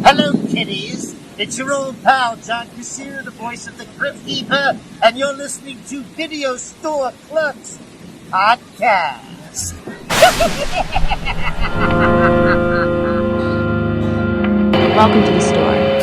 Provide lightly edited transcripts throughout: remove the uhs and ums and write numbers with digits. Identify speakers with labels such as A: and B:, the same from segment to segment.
A: Hello, kiddies. It's your old pal, John Kassir, the voice of the Crypt Keeper, and you're listening to Video Store Clerks Podcast.
B: Welcome to the store.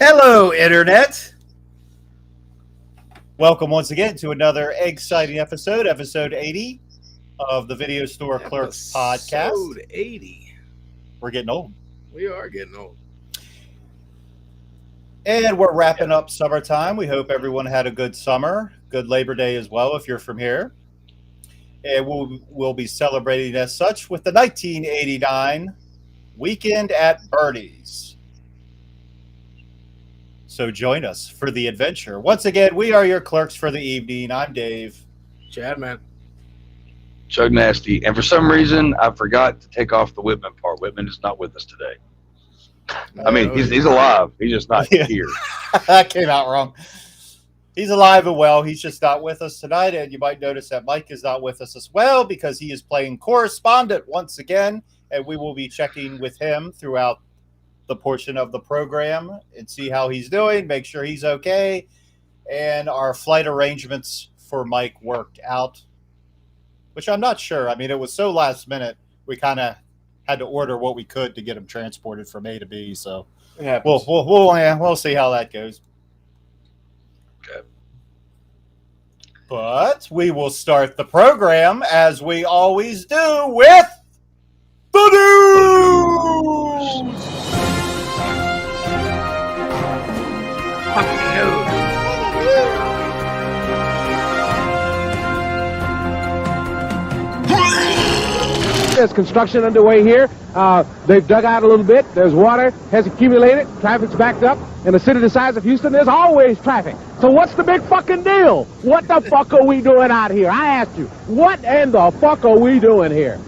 C: Hello, Internet. Welcome once again to another exciting episode 80 of the Video Store Clerks Podcast.
D: Episode 80.
C: We're getting old.
D: We are getting old.
C: And we're wrapping up summertime. We hope everyone had a good summer, good Labor Day as well if you're from here. And we'll be celebrating as such with the 1989 Weekend at Bernie's. So join us for the adventure. Once again, we are your clerks for the evening. I'm Dave.
D: Chad, man.
E: Chug Nasty. And for some reason, I forgot to take off the Whitman part. Whitman is not with us today. I mean, he's alive. He's just not here.
C: That came out wrong. He's alive and well. He's just not with us tonight. And you might notice that Mike is not with us as well because he is playing correspondent once again. And we will be checking with him throughout the portion of the program and see how he's doing, make sure he's okay. And our flight arrangements for Mike worked out, which I'm not sure. I mean, it was so last minute, we kind of had to order what we could to get him transported from A to B. So we'll see how that goes.
E: Okay.
C: But we will start the program as we always do with the news.
F: There's construction underway here. They've dug out a little bit. There's water has accumulated. Traffic's backed up. In a city the size of Houston, there's always traffic. So what's the big fucking deal? What the fuck are we doing out here? I asked you. What in the fuck are we doing here?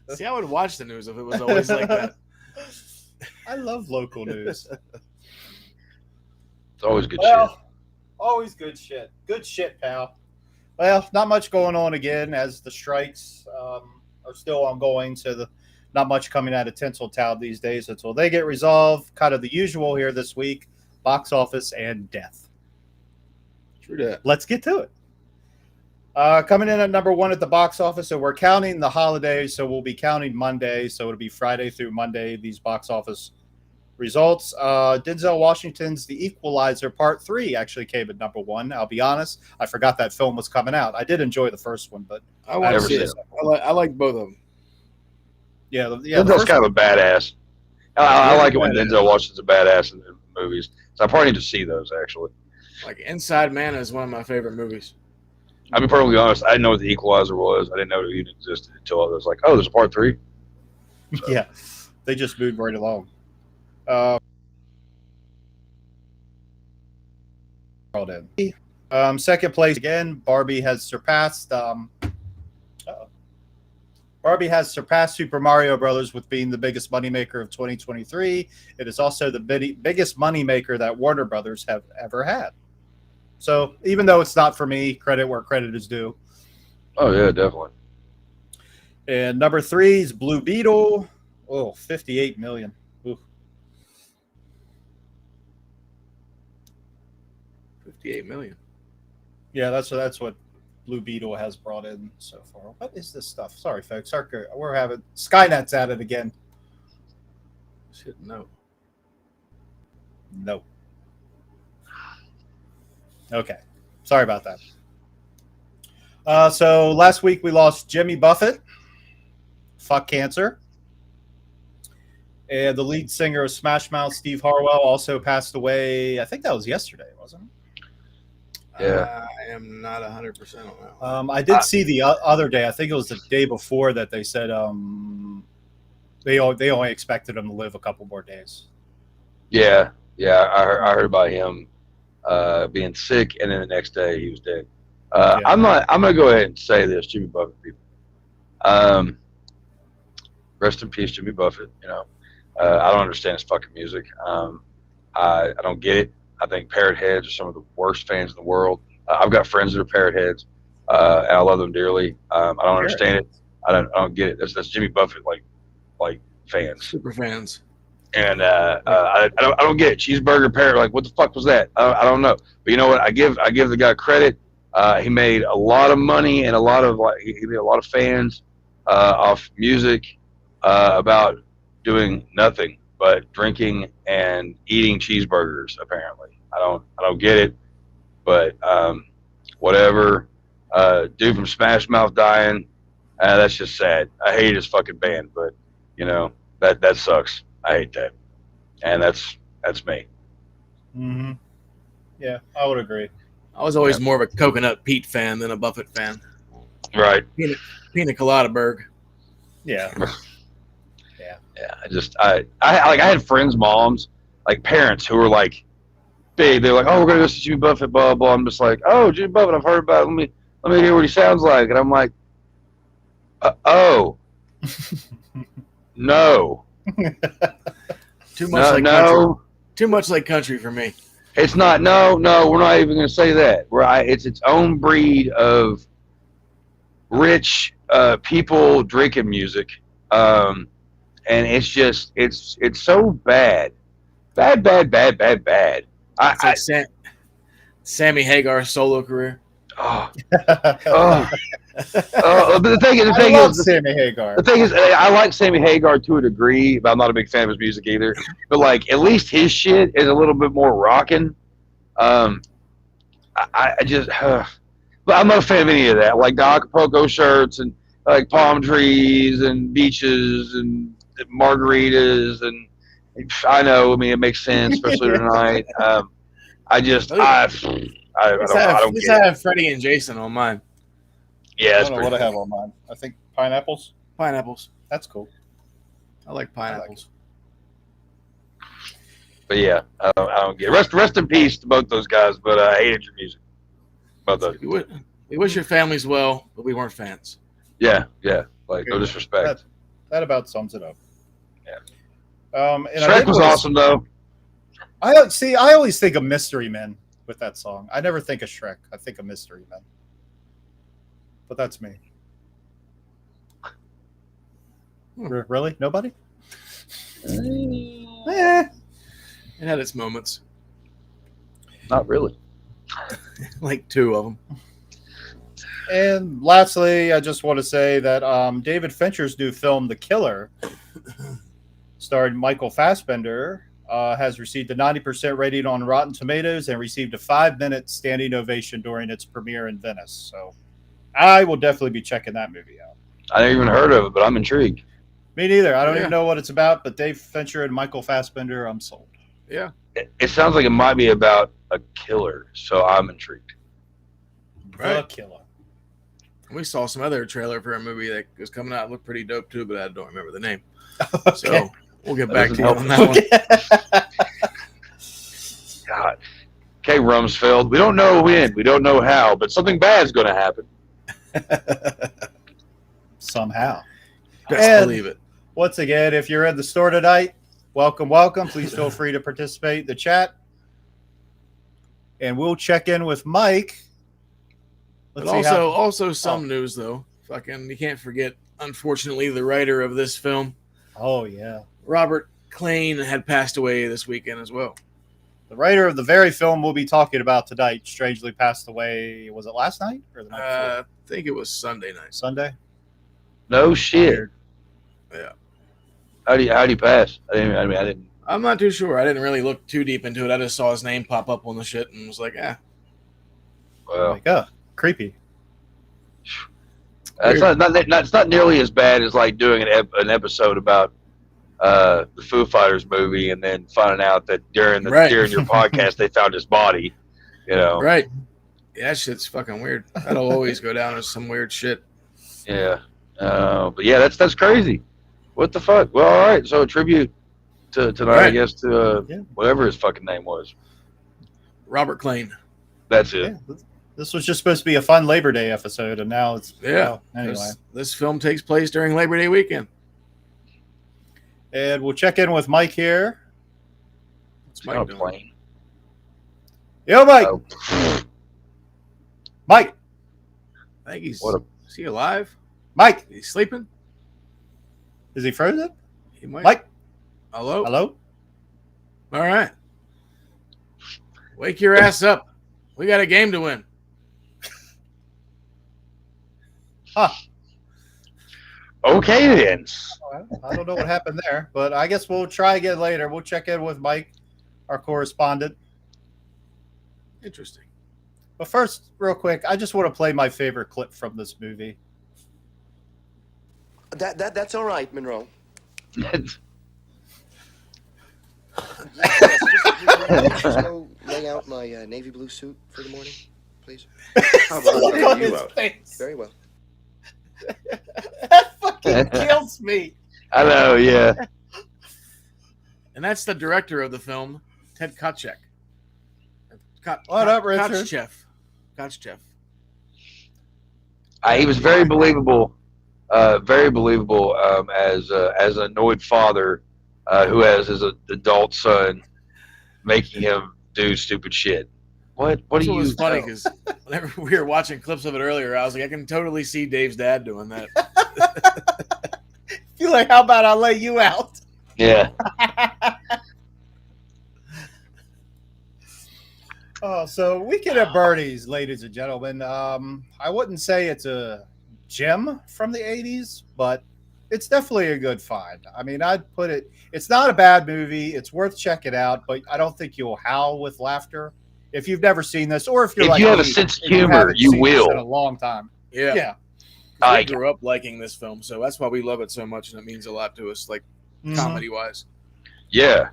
D: See, I would watch the news if it was always like that.
C: I love local news.
E: It's always good shit.
C: Always good shit. Good shit, pal. Well, not much going on again as the strikes are still ongoing. So not much coming out of Tinseltown these days until they get resolved. Kind of the usual here this week, box office and death.
D: True that.
C: Let's get to it. Coming in at number one at the box office. So we're counting the holidays. So we'll be counting Monday. So it'll be Friday through Monday, these box office results. Denzel Washington's The Equalizer Part 3 actually came at number one. I'll be honest, I forgot that film was coming out. I did enjoy the first one, but
D: I want to see it. I like both of them.
C: Yeah.
E: Denzel's kind of a badass. I like it when Denzel Washington's a badass in the movies. So I probably need to see those, actually.
D: Like Inside Man is one of my favorite movies.
E: I'll be perfectly honest. I didn't know what The Equalizer was. I didn't know it even existed until I was like, oh, there's a Part 3? So.
C: Yeah. They just moved right along. Second place again, Barbie has surpassed Super Mario Brothers with being the biggest moneymaker of 2023. It is also the biggest moneymaker that Warner Brothers have ever had. So even though it's not for me, credit where credit is due.
E: Oh, yeah, definitely.
C: And number 3 is Blue Beetle. Oh, 58 million. Ooh.
D: 58 million.
C: Yeah, that's what Blue Beetle has brought in so far. What is this stuff? Sorry, folks. We're having Skynet's at it again.
D: Shit, no.
C: Nope. Okay. Sorry about that. So last week we lost Jimmy Buffett. Fuck cancer. And the lead singer of Smash Mouth, Steve Harwell, also passed away. I think that was yesterday, wasn't it?
E: Yeah.
D: I am not 100% on that one.
C: I did see the other day. I think it was the day before that they said They only expected him to live a couple more days.
E: Yeah. I heard about him being sick, and then the next day he was dead. I'm gonna go ahead and say this, Jimmy Buffett people. Rest in peace, Jimmy Buffett. You know, I don't understand his fucking music. I don't get it. I think Parrot Heads are some of the worst fans in the world. I've got friends that are Parrot Heads, and I love them dearly. I don't understand it. I don't get it. That's Jimmy Buffett like fans,
D: Super fans.
E: and I don't get it. Cheeseburger Parrot, like what the fuck was that? I don't know. But you know what? I give the guy credit. He made a lot of money and he made a lot of fans off music about doing nothing but drinking and eating cheeseburgers. Apparently, I don't get it, but whatever. Dude from Smash Mouth dying, that's just sad. I hate his fucking band, but you know that sucks. I hate that, and that's me.
C: Mm-hmm. Yeah, I would agree.
D: I was always more of a Coconut Pete fan than a Buffett fan.
E: Right.
D: Pina Colada Berg.
C: Yeah.
E: I had friends' moms, like parents who were like big. They're like, "Oh, we're gonna go see Jimmy Buffett." Blah blah. I'm just like, "Oh, Jimmy Buffett, I've heard about it. Let me hear what he sounds like." And I'm like, "Oh, no,
D: Too much country. Too much like country for me.
E: It's not. No, we're not even gonna say that. It's its own breed of rich people drinking music. And it's just it's so bad. It's
D: like Sammy Hagar's solo career.
E: But the thing is,
C: Sammy Hagar.
E: The thing is, I like Sammy Hagar to a degree, but I'm not a big fan of his music either. But like, at least his shit is a little bit more rocking. But I'm not a fan of any of that. Like the Acapulco shirts and like palm trees and beaches and margaritas, and I know. I mean, it makes sense, especially tonight. I don't
D: have Freddie and Jason on mine.
E: Yeah,
C: I don't know what I have on mine. I think pineapples.
D: Pineapples.
C: That's cool.
D: I like pineapples.
E: But yeah, I don't get it. Rest in peace to both those guys. But I hated your music. Both those.
D: We wish your families well, but we weren't fans.
E: Yeah. Like no disrespect.
C: That about sums it up.
E: Yeah.
C: And
E: Shrek was awesome though.
C: I always think of Mystery Men with that song. I never think of Shrek. I think of Mystery Men. But that's me. Really? Nobody?
D: It had its moments.
E: Not really.
D: Like two of them.
C: And lastly, I just want to say that David Fincher's new film, The Killer, starring Michael Fassbender, has received a 90% rating on Rotten Tomatoes and received a 5-minute standing ovation during its premiere in Venice. So I will definitely be checking that movie out.
E: I never even heard of it, but I'm intrigued.
C: Me neither. I don't even know what it's about, but Dave Fincher and Michael Fassbender, I'm sold.
D: Yeah.
E: It sounds like it might be about a killer, so I'm intrigued.
C: The Killer.
D: We saw some other trailer for a movie that was coming out. It looked pretty dope too, but I don't remember the name.
C: Okay.
D: So we'll get back to you on that one.
E: God. Okay, Rumsfeld. We don't know when. We don't know how, but something bad's going to happen.
C: Somehow.
D: Best believe it.
C: Once again, if you're in the store tonight, welcome. Please feel free to participate in the chat. And we'll check in with Mike.
D: But also some news though. Fucking, you can't forget, unfortunately, the writer of this film.
C: Oh yeah.
D: Robert Klein had passed away this weekend as well.
C: The writer of the very film we'll be talking about tonight strangely passed away. Was it last night or the night before?
D: I think it was Sunday night.
C: Sunday?
E: No shit.
D: Yeah.
E: How do you pass? I didn't.
D: I'm not too sure. I didn't really look too deep into it. I just saw his name pop up on the shit and was like,
E: Well,
C: creepy.
E: It's not nearly as bad as like doing an episode about the Foo Fighters movie and then finding out that during your podcast they found his body. You know.
D: Right. Yeah, that shit's fucking weird. That'll always go down as some weird shit.
E: Yeah. But yeah, that's crazy. What the fuck? Well, all right. So a tribute to tonight, I guess, to whatever his fucking name was.
D: Robert Klein.
E: That's it.
C: Yeah. This was just supposed to be a fun Labor Day episode, and now it's
D: anyway. This film takes place during Labor Day weekend.
C: And we'll check in with Mike here.
D: What's Mike doing?
C: Yo, Mike. Mike.
D: I think he's. Is he alive?
C: Mike.
D: Is he sleeping?
C: Is he frozen?
D: He might.
C: Mike.
D: Hello.
C: Hello.
D: All right. Wake your ass up. We got a game to win.
C: Huh.
E: Okay, then.
C: I don't know what happened there, but I guess we'll try again later. We'll check in with Mike, our correspondent.
D: Interesting.
C: But first, real quick, I just want to play my favorite clip from this movie.
G: That's all right, Monroe. Just go lay out my navy blue suit for the morning, please.
C: How about you out?
G: Very well.
C: That fucking kills me.
E: I know, yeah.
D: And that's the director of the film, Ted Koscheck.
C: What up, Richard?
D: Koscheck.
E: He was very believable. As an annoyed father who has his adult son making him do stupid shit. What do you? It was
D: funny because whenever we were watching clips of it earlier, I was like, I can totally see Dave's dad doing that.
C: You're like, how about I lay you out?
E: Yeah.
C: Oh, so Weekend at Bernie's, ladies and gentlemen. I wouldn't say it's a gem from the 80s, but it's definitely a good find. I mean, I'd put it, it's not a bad movie. It's worth checking out, but I don't think you'll howl with laughter if you've never seen this, or if you're
E: if you have a sense of humor, you will.
C: In a long time.
D: Yeah. I grew up liking this film, so that's why we love it so much, and it means a lot to us, like comedy-wise.
E: Yeah.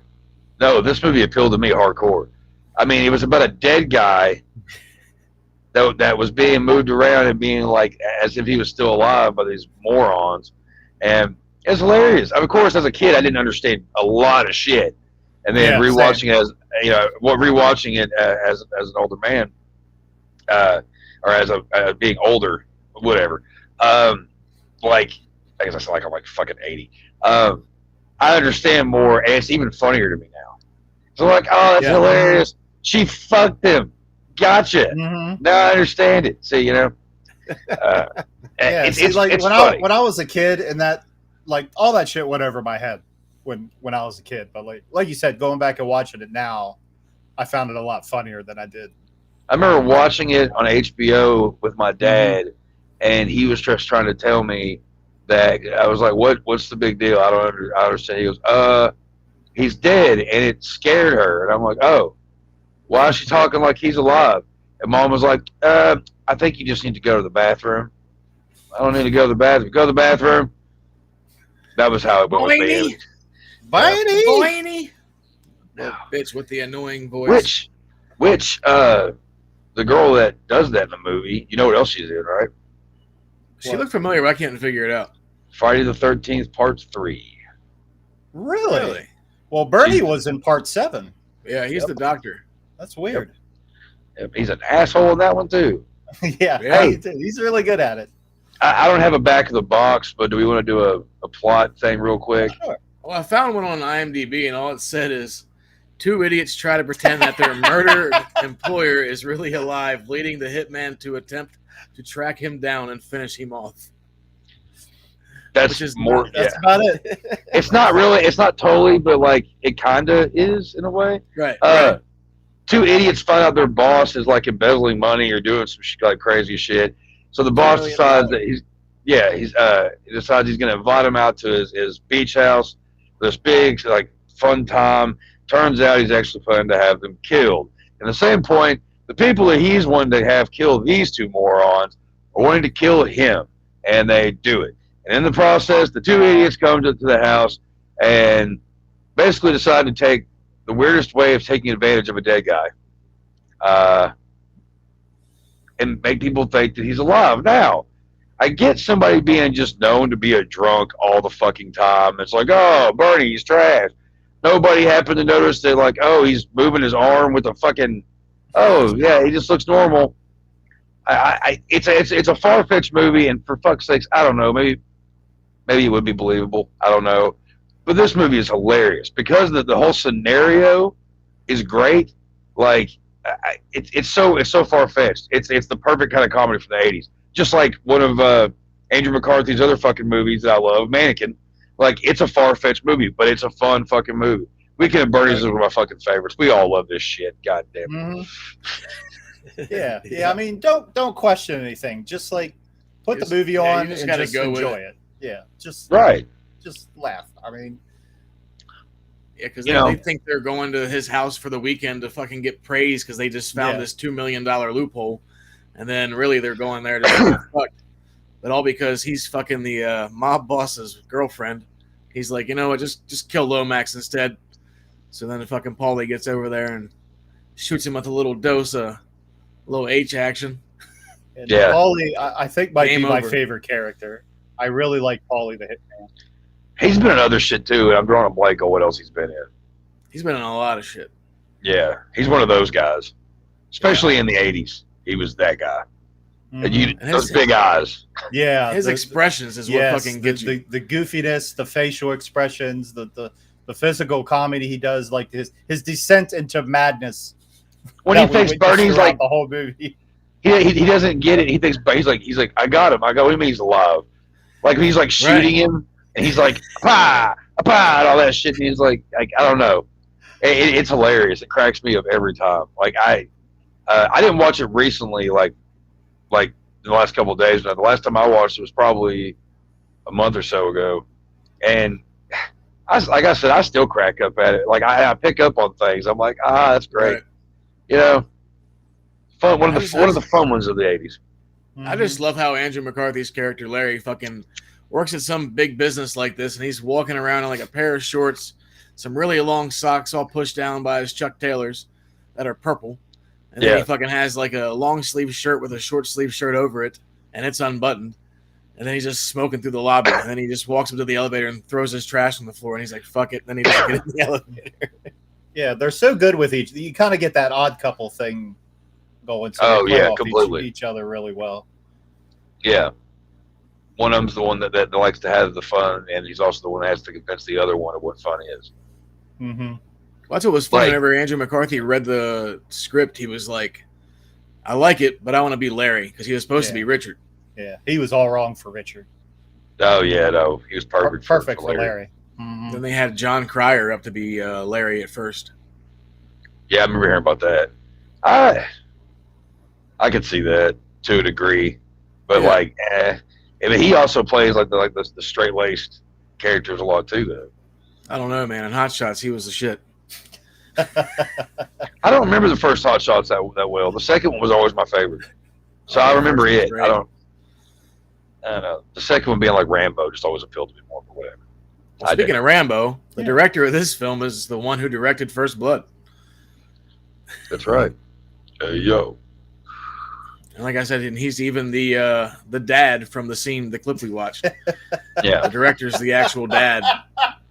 E: No, this movie appealed to me hardcore. I mean, it was about a dead guy that was being moved around and being like as if he was still alive by these morons, and it's hilarious. Of course, as a kid, I didn't understand a lot of shit, and then rewatching it as an older man, or as a being older, whatever. Like I guess I sound like I'm like fucking 80. I understand more, and it's even funnier to me now. So like, oh, that's hilarious. She fucked him. Gotcha. Mm-hmm. Now I understand it. See, you know.
C: It's like when I was a kid, and that like all that shit went over my head when I was a kid. But like you said, going back and watching it now, I found it a lot funnier than I did.
E: I remember watching it on HBO with my dad, and he was just trying to tell me that I was like, "What's the big deal? I understand." He goes, he's dead," and it scared her, and I'm like, "Oh, why is she talking like he's alive?" And Mom was like, "I think you just need to go to the bathroom." I don't need to go to the bathroom. Go to the bathroom. That was how it went with me.
D: Boiny. Bitch with the annoying voice.
E: Which the girl that does that in the movie, you know what else she's in, right?
D: She looked familiar, but I can't figure it out.
E: Friday the 13th, Part 3.
C: Really? Well, Bernie was in Part 7.
D: Yeah, he's the doctor.
C: That's weird.
E: Yep, he's an asshole in that one, too.
C: Yeah. He's really good at it.
E: I don't have a back of the box, but do we want to do a plot thing real quick?
C: Sure.
D: Well, I found one on IMDb, and all it said is, 2 idiots try to pretend that their murder employer is really alive, leading the hitman to attempt to track him down and finish him off.
E: That's
C: about it.
E: It's not really, it's not totally, but like it kind of is in a way.
D: Right.
E: 2 idiots find out their boss is like embezzling money or doing some like crazy shit. So the boss decides that he decides he's going to invite him out to his beach house. This big like fun time. Turns out he's actually planning to have them killed. At the same point, the people that he's wanting to have kill these 2 morons are wanting to kill him, and they do it. And in the process, the 2 idiots come to the house and basically decide to take the weirdest way of taking advantage of a dead guy, and make people think that he's alive. Now, I get somebody being just known to be a drunk all the fucking time. It's like, oh, Bernie, he's trash. Nobody happened to notice that, like, oh, he's moving his arm with a fucking, oh, yeah, he just looks normal. It's a far-fetched movie, and for fuck's sakes, I don't know, maybe it would be believable. I don't know. But this movie is hilarious because the whole scenario is great. Like, it's so far-fetched. It's the perfect kind of comedy from the 80s. Just like one of Andrew McCarthy's other fucking movies that I love, Mannequin. Like, it's a far-fetched movie, but it's a fun fucking movie. Weekend at Bernie's is one of my fucking favorites. We all love this shit. God damn it.
C: Mm-hmm. Yeah. I mean, don't question anything. Just like put the movie on and just enjoy it. Yeah, just laugh. I mean,
D: yeah, because they think they're going to his house for the weekend to fucking get praise because they just found this $2 million loophole, and then really they're going there to get fucked. But all because he's fucking the mob boss's girlfriend. He's like, you know what, just kill Lomax instead. So then the fucking Paulie gets over there and shoots him with a little dose of little H action.
C: And Paulie, I think, might be my favorite character. I really like Paulie the Hitman.
E: He's been in other shit too, and I'm drawing a blank on what else he's been in.
D: He's been in a lot of shit.
E: Yeah, he's one of those guys. Especially in the 80s. He was that guy.
C: Mm-hmm.
E: And those big eyes.
C: Yeah.
D: His expressions is what fucking gets you.
C: The goofiness, the facial expressions, the physical comedy he does, like his descent into madness.
E: When he thinks Bernie's like
C: the whole movie.
E: He doesn't get it. He thinks he's like, I got him. I go, what do you mean he's alive? Like he's like shooting him, and he's like, pa, and all that shit. And he's like I don't know. It's hilarious. It cracks me up every time. Like I didn't watch it recently, like in the last couple of days. But the last time I watched it was probably a month or so ago, and like I said, I still crack up at it. Like I pick up on things. I'm like, that's great. Right. You know, fun. One of the fun ones of the 80s.
D: I just love how Andrew McCarthy's character Larry fucking works at some big business like this, and he's walking around in like a pair of shorts, some really long socks all pushed down by his Chuck Taylors that are purple, and then he fucking has like a long sleeve shirt with a short sleeve shirt over it, and it's unbuttoned, and then he's just smoking through the lobby, and then he just walks up to the elevator and throws his trash on the floor, and he's like, "Fuck it," then he doesn't get in the elevator.
C: Yeah, they're so good with each. You kind of get that odd couple thing going. So
E: completely.
C: Each other really well.
E: Yeah, one of them's the one that likes to have the fun, and he's also the one that has to convince the other one of what fun is.
C: Mm-hmm.
D: Well, that's what was fun. Whenever Andrew McCarthy read the script, he was like, "I like it, but I want to be Larry," because he was supposed to be Richard.
C: Yeah, he was all wrong for Richard.
E: Oh yeah, no, he was perfect.
C: Perfect for Larry.
D: Mm-hmm. Then they had John Cryer up to be Larry at first.
E: Yeah, I remember hearing about that. I could see that to a degree, but but he also plays like the straight laced characters a lot too, though.
D: I don't know, man. In Hot Shots, he was the shit.
E: I don't remember the first Hot Shots that well. The second one was always my favorite, so I remember it. I don't know. The second one being like Rambo just always appealed to me more, but whatever.
D: Well, speaking of Rambo, the director of this film is the one who directed First Blood.
E: That's right. Hey, yo.
D: And like I said, and he's even the dad from the clip we watched.
E: Yeah.
D: The director's the actual dad.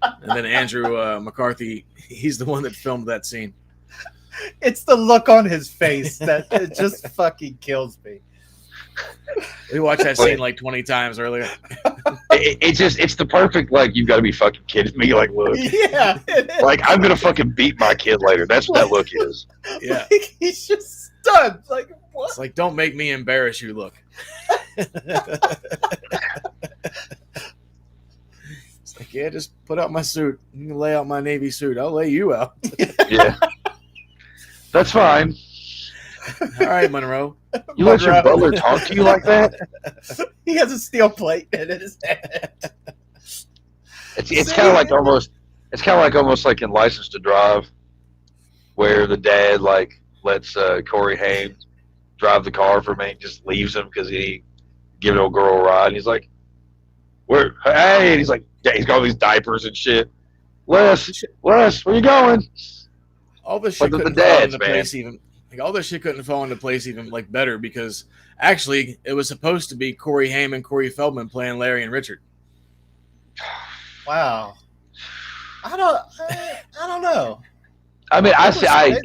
D: And then Andrew McCarthy, he's the one that filmed that scene.
C: It's the look on his face that it just fucking kills me.
D: We watched that scene like 20 times earlier.
E: It's the perfect, like, you've got to be fucking kidding me, like, look.
C: Yeah.
E: Like, I'm going to fucking beat my kid later. That's what that look is.
D: Yeah.
C: Like, he's just stunned. Like, what?
D: It's like, don't make me embarrass you, look. It's like, yeah, just put out my suit. You can lay out my Navy suit. I'll lay you out.
E: Yeah. That's fine.
D: All right, Monroe.
E: You let your butler talk to you like that?
C: He has a steel plate in his head.
E: It's kind of like almost like in License to Drive, where the dad like lets Corey Haim drive the car for me, and just leaves him because he give an old girl a ride. And he's like, "Where? Hey!" And he's like, he's got all these diapers and shit. Les, where you going?
D: All this shit
E: the
D: couldn't
E: dads,
D: fall into place even. Like all this shit couldn't fall into place even like better because actually it was supposed to be Corey Haim and Corey Feldman playing Larry and Richard.
C: Wow. I don't know.
E: I mean,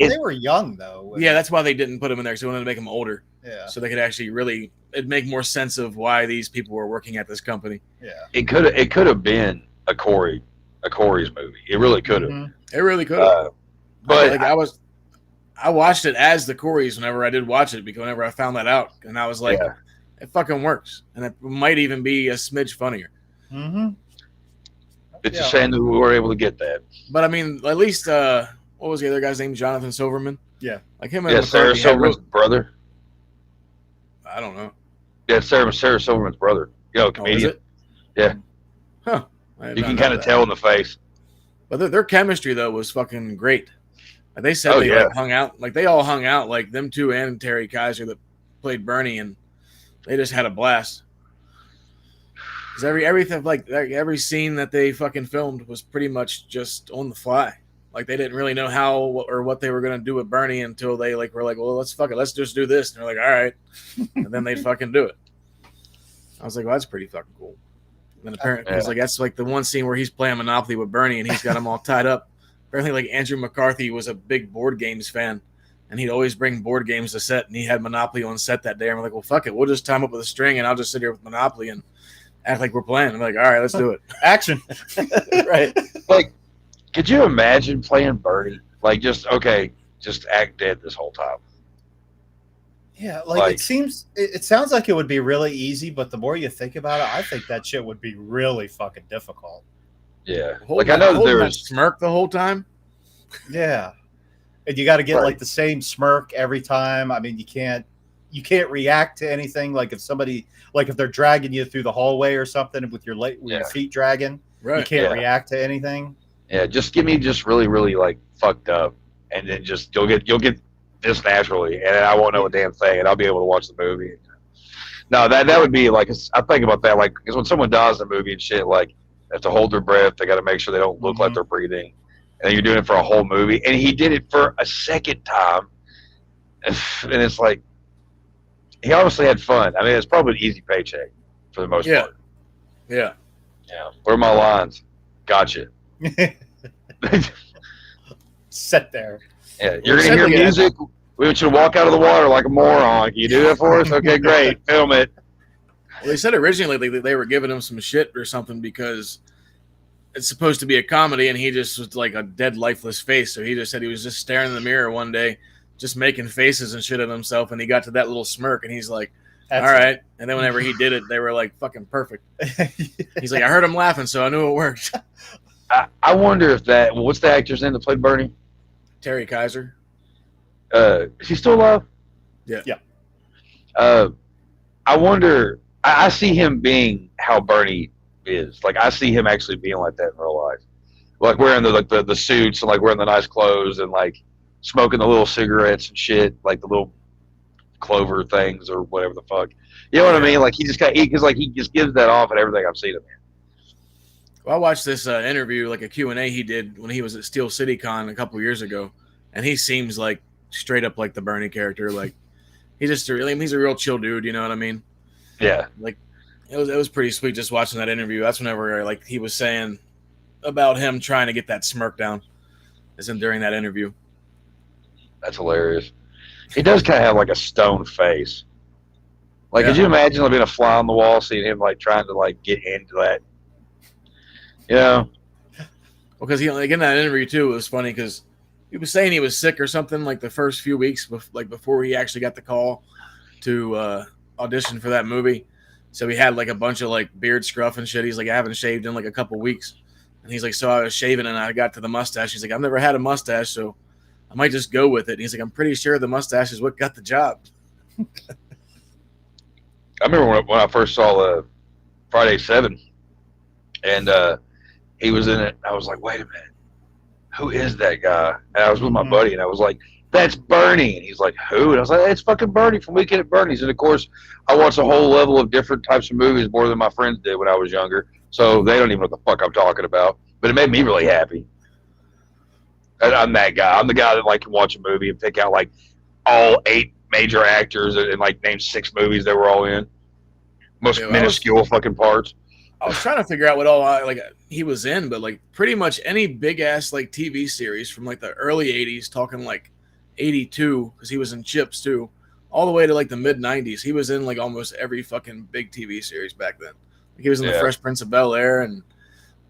C: they were young though.
D: Yeah, that's why they didn't put them in there because they wanted to make them older.
C: Yeah.
D: So they could actually really it'd make more sense of why these people were working at this company.
C: Yeah.
E: It could have been a Corey's movie. It really could have.
C: Mm-hmm.
D: It really could have.
E: But
D: like I watched it as the Coreys whenever I did watch it because whenever I found that out, and I was like, it fucking works, and it might even be a smidge funnier.
C: Mm-hmm.
E: It's a shame that we were able to get that.
D: But I mean, at least what was the other guy's name? Jonathan Silverman.
C: Yeah,
D: like him. And
E: Sarah Silverman's brother.
D: I don't know.
E: Yeah, Sarah Silverman's brother. Comedian.
D: Yeah. Huh.
E: You can kind of tell in the face.
D: But their chemistry though was fucking great. Like they said like hung out, like they all hung out, like them two and Terry Kaiser that played Bernie, and they just had a blast. Because everything like every scene that they fucking filmed was pretty much just on the fly. Like they didn't really know how or what they were gonna do with Bernie until they were like, well, let's just do this. And they're like, all right, and then they'd fucking do it. I was like, well, that's pretty fucking cool. And then apparently, because that's like the one scene where he's playing Monopoly with Bernie and he's got him all tied up. Apparently, like Andrew McCarthy was a big board games fan, and he'd always bring board games to set, and he had Monopoly on set that day. And we're like, well, fuck it, we'll just tie him up with a string, and I'll just sit here with Monopoly and act like we're playing. I'm like, all right, let's do it.
C: Action.
D: Right.
E: Like, could you imagine playing Bernie? Like, just act dead this whole time.
C: Yeah, like it sounds like it would be really easy, but the more you think about it, I think that shit would be really fucking difficult.
E: Yeah, like I know that there was
D: smirk the whole time.
C: Yeah, and you got to get like the same smirk every time. I mean, you can't react to anything. Like if they're dragging you through the hallway or something with your feet dragging, you can't react to anything. Yeah,
E: just give me just really, really like fucked up, and then just you'll get this naturally, and I won't know a damn thing, and I'll be able to watch the movie. No, that would be like I think about that like because when someone dies in a movie and shit, like they have to hold their breath, they got to make sure they don't look like they're breathing, and you're doing it for a whole movie, and he did it for a second time, and it's like he obviously had fun. I mean, it's probably an easy paycheck for the most part.
D: Yeah.
E: Where are my lines? Gotcha.
C: Sit there.
E: Yeah, you're gonna hear music. We want you to walk out of the water like a moron. Can you do that for us? Okay, great. Film it.
D: Well, they said originally they were giving him some shit or something because it's supposed to be a comedy, and he just was like a dead, lifeless face. So he just said he was just staring in the mirror one day, just making faces and shit at himself, and he got to that little smirk, and he's like, all right. And then whenever he did it, they were like fucking perfect. He's like, I heard him laughing, so I knew it worked.
E: I wonder if what's the actor's name that played Bernie?
D: Terry Kaiser.
E: Is he still alive?
D: Yeah.
E: I wonder. I see him being how Bernie is. Like I see him actually being like that in real life, like wearing the suits and like wearing the nice clothes and like smoking the little cigarettes and shit, like the little clover things or whatever the fuck. You know what I mean? Like he just gives that off at everything I've seen him in.
D: Well, I watched this interview, like a Q&A he did when he was at Steel City Con a couple years ago, and he seems like straight up like the Bernie character. Like he's a real chill dude. You know what I mean?
E: Yeah.
D: Like it was pretty sweet just watching that interview. That's whenever like he was saying about him trying to get that smirk down, as in during that interview.
E: That's hilarious. He does kind of have like a stone face. Like, could you imagine like being a fly on the wall, seeing him like trying to like get into that? Yeah.
D: Well, because he like in that interview too, it was funny because he was saying he was sick or something like the first few weeks, like before he actually got the call to audition for that movie. So he had like a bunch of like beard scruff and shit. He's like, I haven't shaved in like a couple weeks, and he's like, so I was shaving and I got to the mustache. He's like, I've never had a mustache, so I might just go with it. And he's like, I'm pretty sure the mustache is what got the job.
E: I remember when I first saw Friday 7, and he was in it. I was like, wait a minute, who is that guy? And I was with my buddy, and I was like, that's Bernie. And he's like, who? And I was like, it's fucking Bernie from Weekend at Bernie's. And of course, I watched a whole level of different types of movies more than my friends did when I was younger. So they don't even know what the fuck I'm talking about. But it made me really happy. And I'm that guy. I'm the guy that like can watch a movie and pick out like all 8 major actors and like named 6 movies they were all in. Most minuscule fucking parts.
D: I was trying to figure out what all like he was in, but like pretty much any big ass like TV series from like the early 80s, talking like 82, because he was in Chips too, all the way to like the mid 90s. He was in like almost every fucking big TV series back then. Like, he was in the Fresh Prince of Bel-Air and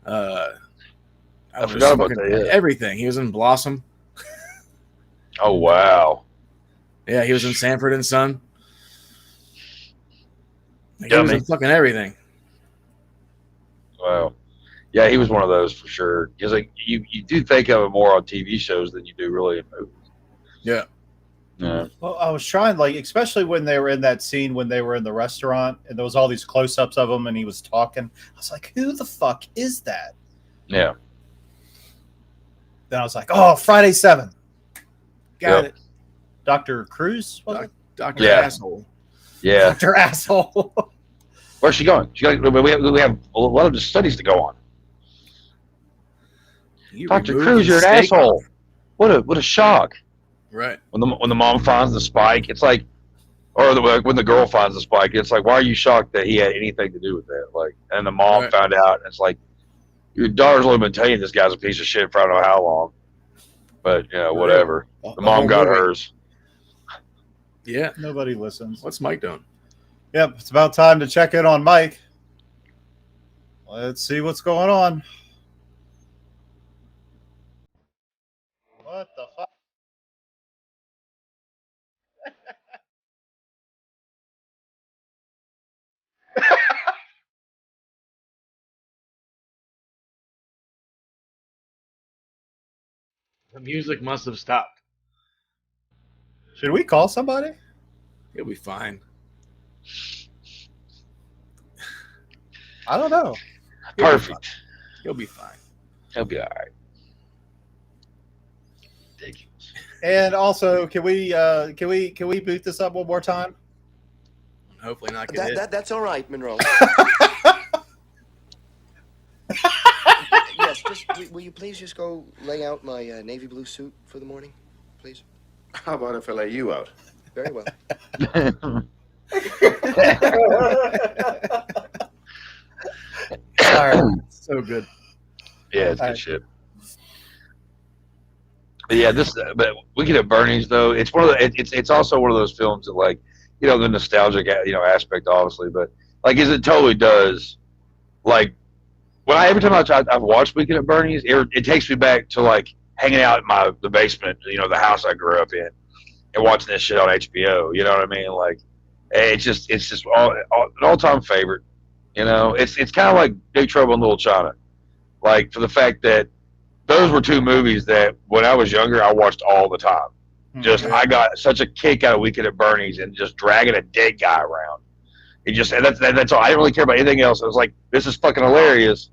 D: I
E: forgot about that. Yeah.
D: Everything. He was in Blossom.
E: Oh wow.
D: Yeah, he was in Sanford and Son. Like, he was in fucking everything.
E: Wow. Yeah, he was one of those for sure. Because like you do think of him more on TV shows than you do really in movies.
D: Yeah.
E: Yeah.
C: Well, I was trying, like, especially when they were in that scene when they were in the restaurant and there was all these close-ups of him and he was talking. I was like, who the fuck is that?
E: Yeah.
C: Then I was like, oh, Friday 7.
D: Got it.
C: Dr. Cruz?
D: Dr. Asshole.
E: Yeah.
C: Dr. Asshole.
E: Where's she going? We have a lot of studies to go on. Dr. Cruz, you're an asshole. What a shock.
D: Right.
E: When the mom finds the spike, it's like, or when the girl finds the spike, it's like, why are you shocked that he had anything to do with that? Like, and the mom found out, and it's like, your daughter's only been telling you this guy's a piece of shit for I don't know how long. But whatever. The mom got hers.
D: Yeah.
C: Nobody listens.
D: What's Mike doing?
C: Yep, it's about time to check in on Mike. Let's see what's going on. What the fuck?
D: The music must have stopped.
C: Should we call somebody?
D: He'll be fine.
C: I don't know.
E: Perfect.
D: He'll be fine.
E: He'll be all right.
C: And also, can we boot this up one more time?
D: Hopefully not get hit.
G: That's all right, Monroe. Yes, will you please just go lay out my navy blue suit for the morning, please?
H: How about if I lay you out?
G: Very well.
D: So good.
E: Yeah, it's good shit. But yeah, but Weekend at Bernie's though, it's one of the it's also one of those films that, like, the nostalgic aspect obviously, but like it totally does, like, every time I've watched Weekend at Bernie's, it takes me back to like hanging out in the basement, the house I grew up in, and watching this shit on HBO. You know what I mean? Like, it's just an all-time favorite. It's kind of like Big Trouble in Little China, like, for the fact that those were 2 movies that when I was younger I watched all the time. I got such a kick out of Weekend at Bernie's and just dragging a dead guy around. And that's all. I didn't really care about anything else. I was like, this is fucking hilarious.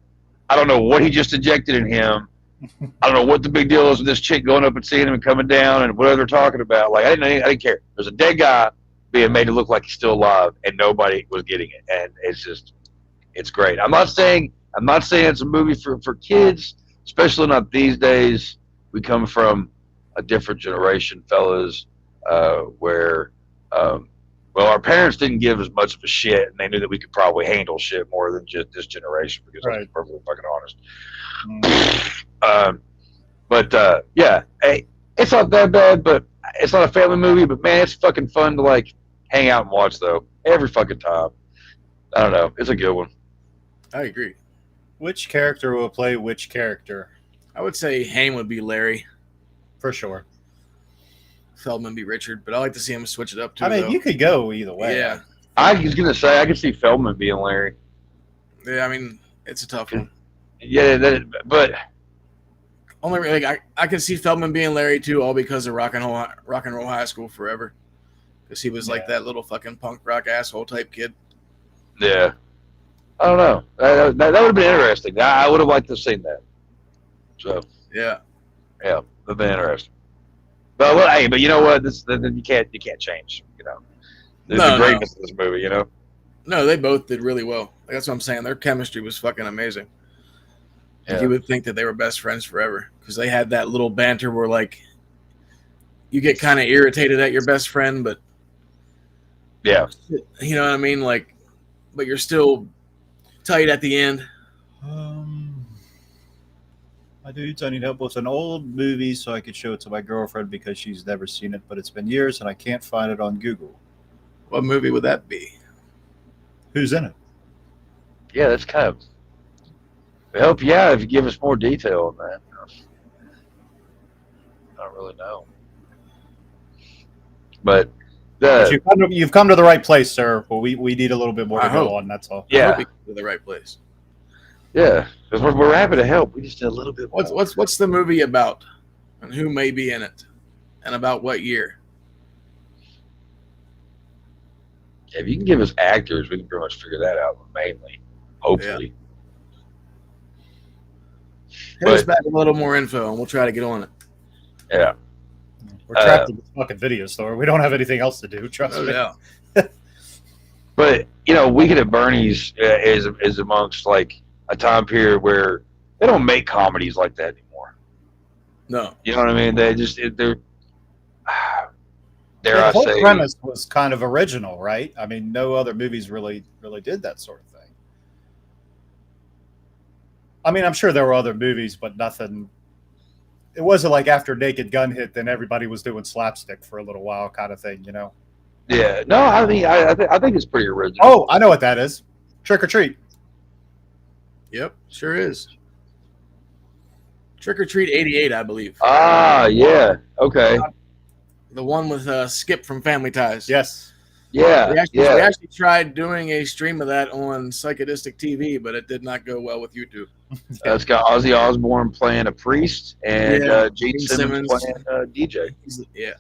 E: I don't know what he just injected in him. I don't know what the big deal is with this chick going up and seeing him and coming down and whatever they're talking about. Like, I didn't care. There's a dead guy being made to look like he's still alive, and nobody was getting it. And it's great. I'm not saying it's a movie for kids, especially not these days. We come from a different generation, fellas, where our parents didn't give as much of a shit, and they knew that we could probably handle shit more than just this generation, because I'm perfectly fucking honest. Yeah, hey, it's not that bad, but it's not a family movie, but man, it's fucking fun to like hang out and watch though, every fucking time. I don't know, it's a good one.
D: I agree.
C: Which character will play which character?
D: I would say Haim would be Larry.
C: For sure.
D: Feldman be Richard, but I like to see him switch it up too.
C: I mean, you could go either way.
D: Yeah.
E: I was going to say, I could see Feldman being Larry.
D: Yeah, I mean, it's a tough one.
E: Yeah, but
D: only like I can see Feldman being Larry too, all because of Rock and Roll High School Forever, because he was like that little fucking punk rock asshole type kid.
E: Yeah, I don't know. That would have been interesting. I would have liked to have seen that. So
D: yeah,
E: that'd been interesting. But you know what? Then you can't change. The greatness of this movie.
D: No, they both did really well. That's what I'm saying. Their chemistry was fucking amazing.
E: Yeah.
D: You would think that they were best friends forever, because they had that little banter where, like, you get kind of irritated at your best friend, but
E: Yeah.
D: you know what I mean? Like, but you're still tight at the end.
C: My dudes, I need help with an old movie so I could show it to my girlfriend because she's never seen it, but it's been years and I can't find it on Google.
D: What movie would that be?
C: Who's in it?
E: Yeah, that's kind of help you out if you give us more detail on that. I don't really know. But
C: you've come to the right place, sir. But we need a little bit more to go on. That's all.
E: Yeah,
D: I hope you come to the right place.
E: Yeah, because we're happy to help. We just need a little bit.
D: What's the movie about, and who may be in it, and about what year?
E: If you can give us actors, we can pretty much figure that out mainly. Hopefully.
D: Hit us back with a little more info, and we'll try to get on it.
E: Yeah.
C: We're trapped in this fucking video store. We don't have anything else to do. Trust me.
D: Yeah.
E: But Weekend at Bernie's is amongst like a time period where they don't make comedies like that anymore.
D: No.
E: You know what I mean? They're
C: The whole premise was kind of original, right? I mean, no other movies really did that sort of thing. I mean, I'm sure there were other movies, but nothing. It wasn't like after Naked Gun hit, then everybody was doing slapstick for a little while, kind of thing, you know?
E: Yeah. No, I mean, I think it's pretty original.
C: Oh, I know what that is. Trick or Treat.
D: Yep, sure is. Trick or Treat '88, I believe.
E: Ah, yeah. Okay.
D: The one with Skip from Family Ties.
C: Yes.
E: Yeah.
D: We actually tried doing a stream of that on Psychedistic TV, but it did not go well with YouTube.
E: It's got Ozzy Osbourne playing a priest and Gene Simmons playing a DJ.
D: Yeah.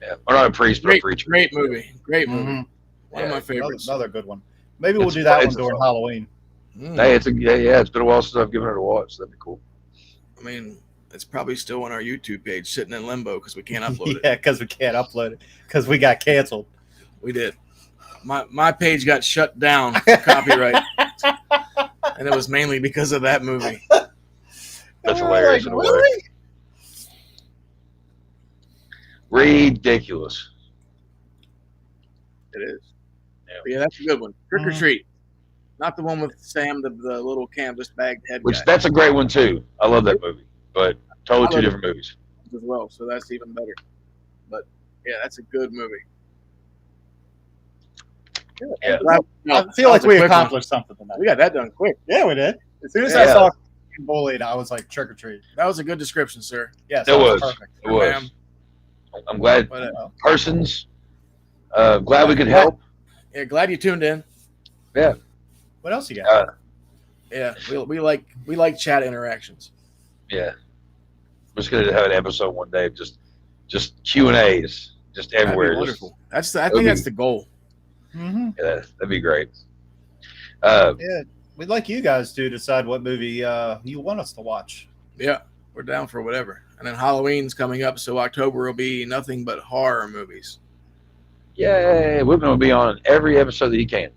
E: Yeah. Or not a priest, but a preacher.
D: Great movie. Great movie.
C: Mm-hmm.
D: One of my favorites.
C: Another good one. Maybe we'll do that one during Halloween.
E: Hey, it's been a while since I've given it a watch. That'd be cool.
D: I mean, it's probably still on our YouTube page, sitting in limbo because we can't upload it.
C: Yeah, because we can't upload it because we got canceled.
D: We did. My page got shut down for copyright, and it was mainly because of that movie.
E: That's hilarious.
C: Like, really?
E: Ridiculous.
D: It is. Yeah, that's a good one. Trick or Treat. Not the one with Sam, the little canvas bagged head guy.
E: That's a great one, too. I love that movie. But totally two different movies.
D: As well, so that's even better. But, yeah, that's a good movie.
E: Yeah.
C: I feel like we accomplished something tonight.
D: We got that done quick.
C: Yeah, we did. As soon as I saw bullied, I was like, trick or treat.
D: That was a good description, sir.
C: Yes,
E: it was.
C: Perfect.
E: It was. I'm glad persons. Glad we could help.
D: Yeah, glad you tuned in.
E: Yeah.
C: What else you got?
D: Yeah, we like chat interactions.
E: Yeah. We're just gonna have an episode one day of just Q&As, just everywhere.
D: Wonderful. I think that's the goal.
C: Mm-hmm.
E: Yeah, that'd be great.
C: Yeah, we'd like you guys to decide what movie you want us to watch.
D: Yeah, we're down for whatever. And then Halloween's coming up, so October will be nothing but horror movies.
E: Yay! We're going to be on every episode that you can.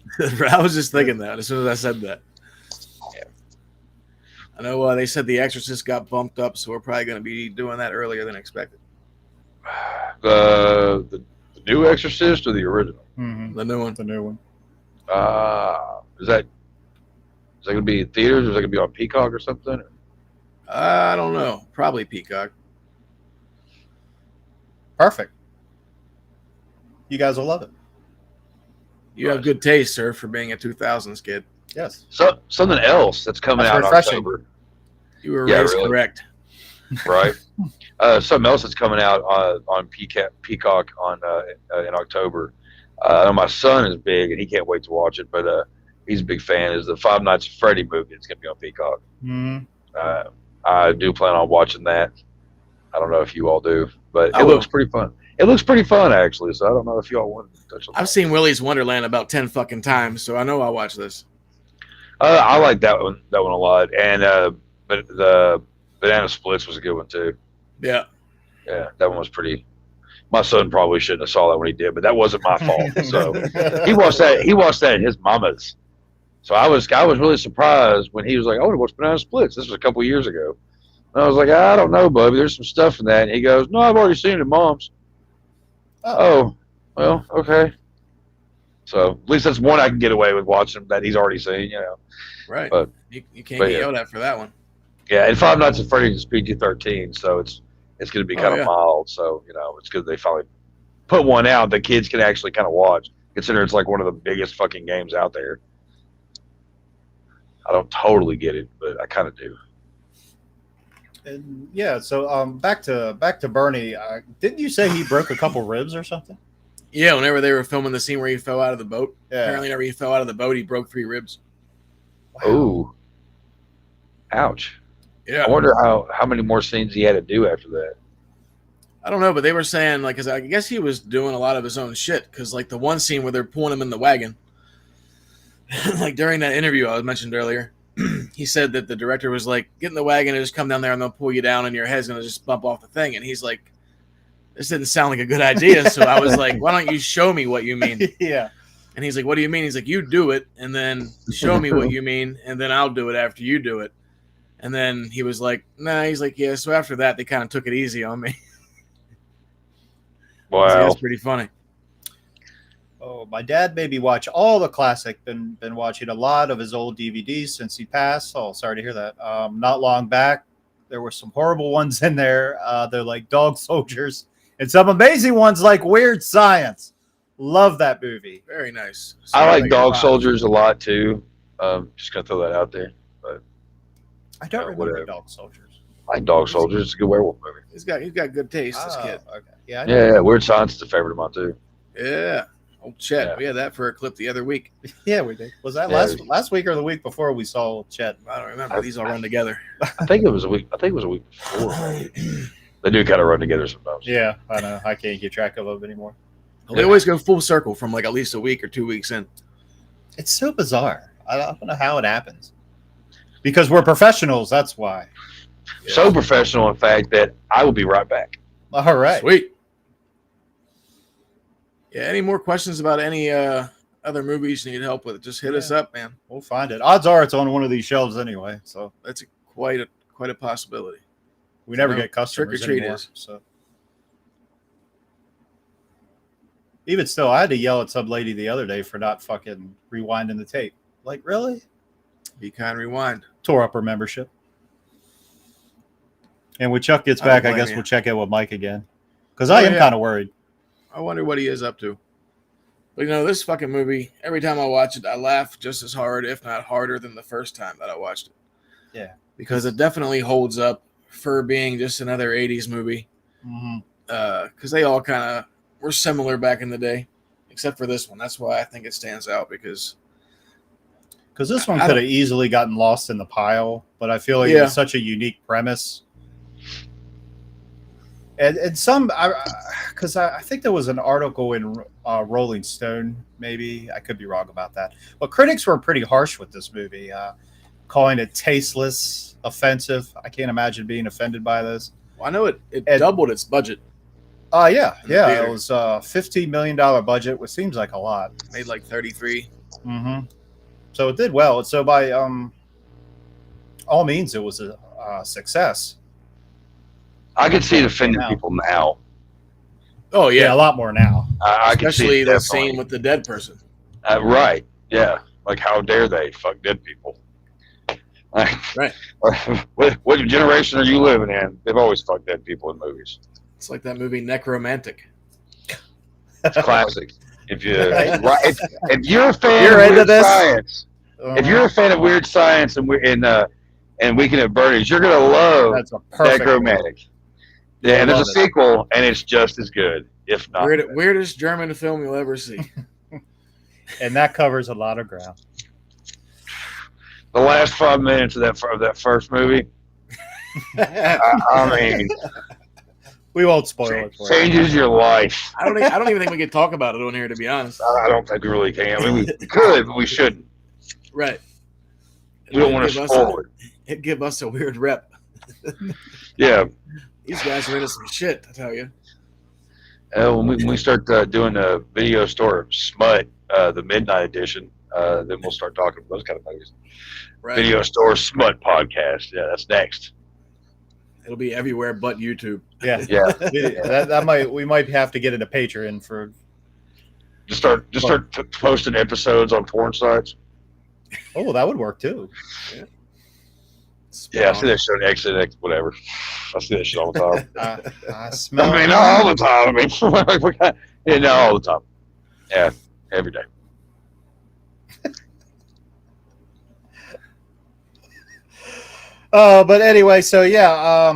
D: I was just thinking that as soon as I said that.
E: Yeah.
D: I know they said The Exorcist got bumped up, so we're probably going to be doing that earlier than expected.
E: The new Exorcist or the original?
C: Mm-hmm.
D: The new one.
C: The new one.
E: Is that going to be in theaters or is that going to be on Peacock or something?
D: I don't know. Probably Peacock.
C: Perfect. You guys will love it.
D: You have good taste, sir, for being a 2000s kid.
C: Yes.
E: So something else that's coming out in October.
D: You were raised correct.
E: Right. Something else that's coming out on Peacock in October. I know my son is big and he can't wait to watch it, but he's a big fan. Is the Five Nights at Freddy movie? It's going to be on Peacock.
C: Mm-hmm.
E: I do plan on watching that. I don't know if you all do, but it looks pretty fun. It looks pretty fun, actually, so I don't know if you all want to touch on that.
D: I've seen Willy's Wonderland about 10 fucking times, so I know I'll watch this.
E: I like that one a lot, and but the Banana Splits was a good one too.
D: Yeah,
E: that one was pretty. My son probably shouldn't have saw that when he did, but that wasn't my fault. So he watched that at his mama's. So I was really surprised when he was like, "I want to watch Banana Splits." This was a couple years ago. And I was like, "I don't know, Bubby. There's some stuff in that." And he goes, "No, I've already seen it at Mom's." Oh, well, okay. So at least that's one I can get away with watching that he's already seen, you know.
D: Right.
E: But
D: You can't get yelled at for that one.
E: yeah, and Five Nights at Freddy's is PG-13, so it's going to be kind of mild. So you know, it's good they finally put one out that kids can actually kind of watch. Consider it's like one of the biggest fucking games out there. I don't totally get it, but I kind of do.
C: And yeah, so back to Bernie. Didn't you say he broke a couple ribs or something?
D: Yeah, whenever they were filming the scene where he fell out of the boat,
C: Yeah.
D: apparently whenever he fell out of the boat, he broke 3 ribs.
C: Wow.
E: Ooh, ouch.
D: Yeah.
E: I wonder how many more scenes he had to do after that.
D: I don't know, but they were saying, like, because I guess he was doing a lot of his own shit. Because, like, the one scene where they're pulling him in the wagon, like, during that interview I mentioned earlier, he said that the director was like, get in the wagon and just come down there and they'll pull you down and your head's going to just bump off the thing. And he's like, this didn't sound like a good idea. So I was like, why don't you show me what you mean?
C: Yeah.
D: And he's like, what do you mean? He's like, you do it and then show me what you mean. And then I'll do it after you do it. And then he was like, nah, he's like, yeah. So after that, they kind of took it easy on me.
E: Wow.
D: That's pretty funny.
C: Oh, my dad made me watch all the classic. Been watching a lot of his old DVDs since he passed. Oh, sorry to hear that. Not long back, there were some horrible ones in there. They're like Dog Soldiers, and some amazing ones like Weird Science. Love that movie.
D: Very nice.
E: I like Dog Soldiers a lot too. Just gonna throw that out there. But
C: I don't remember
E: whatever.
C: Dog Soldiers.
E: I like Dog Soldiers. It's a good werewolf movie.
D: He's got good taste, this kid.
C: Okay. Yeah.
E: Yeah, Weird Science is a favorite of mine too.
D: Yeah. Old Chet.
E: Yeah.
D: We had that for a clip the other week.
C: Yeah, we did. Was that
E: Yeah.
C: last week or the week before we saw Chet?
D: I don't remember. These all run together.
E: I think it was a week before. They do kind of run together sometimes.
C: Yeah, I know. I can't keep track of them anymore.
D: They always go full circle from like at least a week or 2 weeks in.
C: It's so bizarre. I don't know how it happens. Because we're professionals, that's why.
E: So professional, in fact, that I will be right back.
C: All right.
D: Sweet. Yeah, any more questions about any other movies you need help with? Just hit us up, man.
C: We'll find it. Odds are it's on one of these shelves anyway, so
D: That's quite a possibility.
C: we never
D: No,
C: get customers
D: trick or treat
C: anymore.
D: is.
C: So even still, I had to yell at some lady the other day for not fucking rewinding the tape. Like, really?
D: Be kind, rewind.
C: Tore up her membership. And when Chuck gets
D: I don't
C: back, I
D: blame
C: guess
D: you.
C: we'll check in with Mike again. Because I am
D: yeah.
C: kind of worried.
D: I wonder what he is up to. But you know, this fucking movie, every time I watch it, I laugh just as hard, if not harder, than the first time that I watched it.
C: Yeah.
D: Because it definitely holds up for being just another 80s movie.
C: Mm-hmm.
D: Because they all kind of were similar back in the day, except for this one. That's why I think it stands out, because
C: this one
D: I
C: could have easily gotten lost in the pile, but I feel like
D: Yeah.
C: it's such a unique premise. And some, because I think there was an article in Rolling Stone, maybe, I could be wrong about that, but critics were pretty harsh with this movie, calling it tasteless, offensive. I can't imagine being offended by this.
D: well, I know it doubled its budget.
C: Yeah,
D: In the
C: yeah,
D: theater.
C: it was a $15 million budget, which seems like a lot.
D: Made like 33.
C: Mm-hmm. So it did well. So by all means, it was a success.
E: I could see it offending people now.
D: Oh,
C: Yeah,
D: yeah.
C: a lot more now.
E: I could see
D: Especially
E: it
D: the
E: definitely.
D: scene with the dead person.
E: Right. Yeah. Like, how dare they fuck dead people? Like,
D: Right.
E: what generation are you living in? They've always fucked dead people in movies.
D: It's like that movie Necromantic.
E: It's classic. If you if you're a fan
C: You're
E: of
C: into
E: Weird
C: this?
E: Science, if you're a fan of Weird Science and Weekend at Bernie's, you're gonna love
C: That's a perfect
E: Necromantic. Yeah, and there's a
C: Love it.
E: sequel, and it's just as good, if not. better.
D: Weirdest German film you'll ever see.
C: And that covers a lot of ground.
E: The last 5 minutes of that first movie, I mean,
C: We won't spoil it for you.
E: changes your life.
D: I don't even think we could talk about it on here, to be honest.
E: I don't think we really can. I mean, we could, but we shouldn't.
D: Right.
E: We don't want to spoil it.
D: It'd give us a weird rep.
E: Yeah.
D: These guys are into some shit, I tell you.
E: When we start doing the video store smut, the midnight edition, then we'll start talking about those kind of movies.
D: Right.
E: Video store smut podcast. Yeah, that's next.
D: It'll be everywhere but YouTube.
C: Yeah.
E: Yeah.
C: We might have to get into Patreon for.
E: Just start posting episodes on porn sites.
C: Oh, that would work too.
E: Yeah, I see that shit on X, whatever. I see that shit all the time.
C: I smell.
E: I mean, not all the time. I mean, not all the time. Yeah, every day.
C: But anyway, so yeah,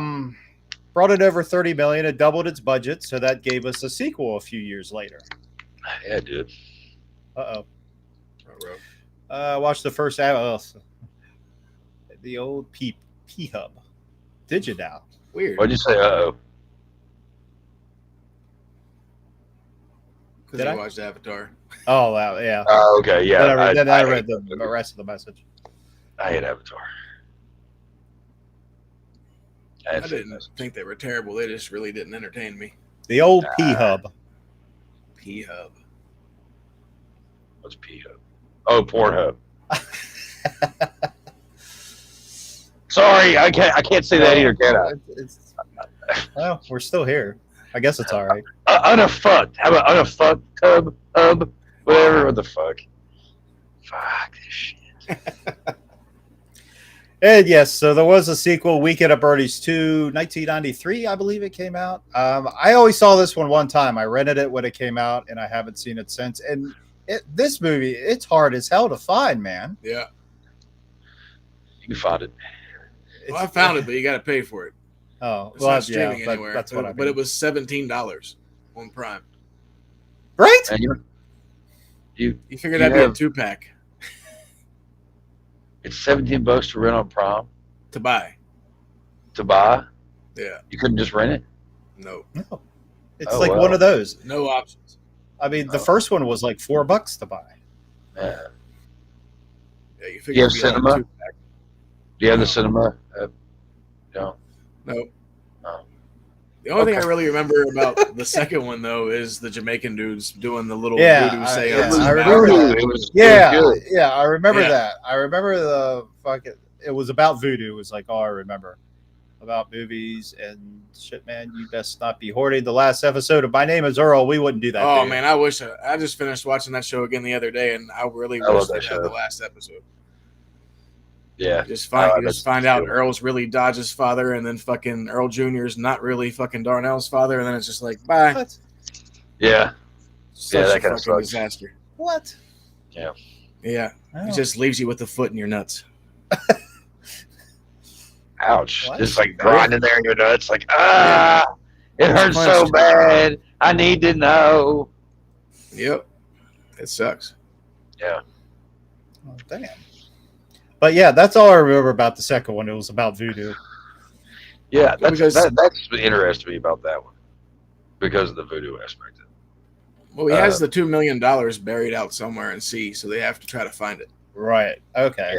C: brought it over 30 million. It doubled its budget, so that gave us a sequel a few years later.
E: Yeah, dude.
C: Watch the first the old P Hub. Did you now?
D: Weird.
E: What'd you say? Uh-oh.
D: Because I watched Avatar.
C: Oh, wow, yeah.
E: Okay, yeah.
C: Then I read the rest of the message.
E: I hate Avatar.
D: I didn't think they were terrible. They just really didn't entertain me.
C: The old P Hub.
D: P Hub.
E: What's P Hub? Oh, Pornhub. Sorry, I can't say that either, can I?
C: Well, we're still here. I guess it's all right.
E: Unfucked. How about unfucked hub? Whatever. What the fuck? Fuck this shit.
C: And yes, so there was a sequel, Weekend at Bernie's 2, 1993, I believe it came out. I always saw this one time. I rented it when it came out, and I haven't seen it since. And this movie, it's hard as hell to find, man.
D: Yeah.
E: You can find it.
D: Well, I found it, but you got to pay for it.
C: Oh,
D: it's not streaming anywhere.
C: That's what I mean.
D: But it was $17 on Prime.
C: Right?
E: And you
D: figured that'd be a 2-pack.
E: It's $17 to rent on Prime.
D: To buy. Yeah.
E: You couldn't just rent it?
D: No.
C: It's one of those.
D: No options.
C: I mean, the first one was like $4 to buy.
E: Yeah.
D: Yeah, you
E: Do you have
D: it'd be
E: cinema?
D: like a 2-pack.
E: Do you have the cinema? No.
D: No.
E: Oh.
D: The only thing I really remember about the second one, though, is the Jamaican dudes doing the little voodoo seance.
C: I remember that.
E: It was
C: I remember that. I remember the fucking. It was about voodoo. It was like, I remember about movies and shit, man. You best not be hoarding the last episode of My Name Is Earl. We wouldn't do that.
D: Oh man, I wish I just finished watching that show again the other day, and I really wish they had the last episode.
E: Yeah.
D: Just find out Earl's really Dodge's father, and then fucking Earl Jr.'s not really fucking Darnell's father, and then it's just like, bye.
C: What?
E: Yeah.
D: Such
E: that
D: a
E: kind of
D: fucking
E: sucks.
D: disaster.
C: What?
E: Yeah.
D: Yeah.
C: Oh.
D: It just leaves you with the foot in your nuts.
E: Ouch.
C: What?
E: Just like grinding there in your nuts. Like, it hurts so bad. I need to know.
D: Yep. It sucks.
E: Yeah.
C: Oh, damn. But yeah, that's all I remember about the second one. It was about voodoo.
E: Yeah, that's what interested me about that one. Because of the voodoo aspect of it.
D: Well, he has the $2 million buried out somewhere in sea, so they have to try to find it.
C: Right. Okay.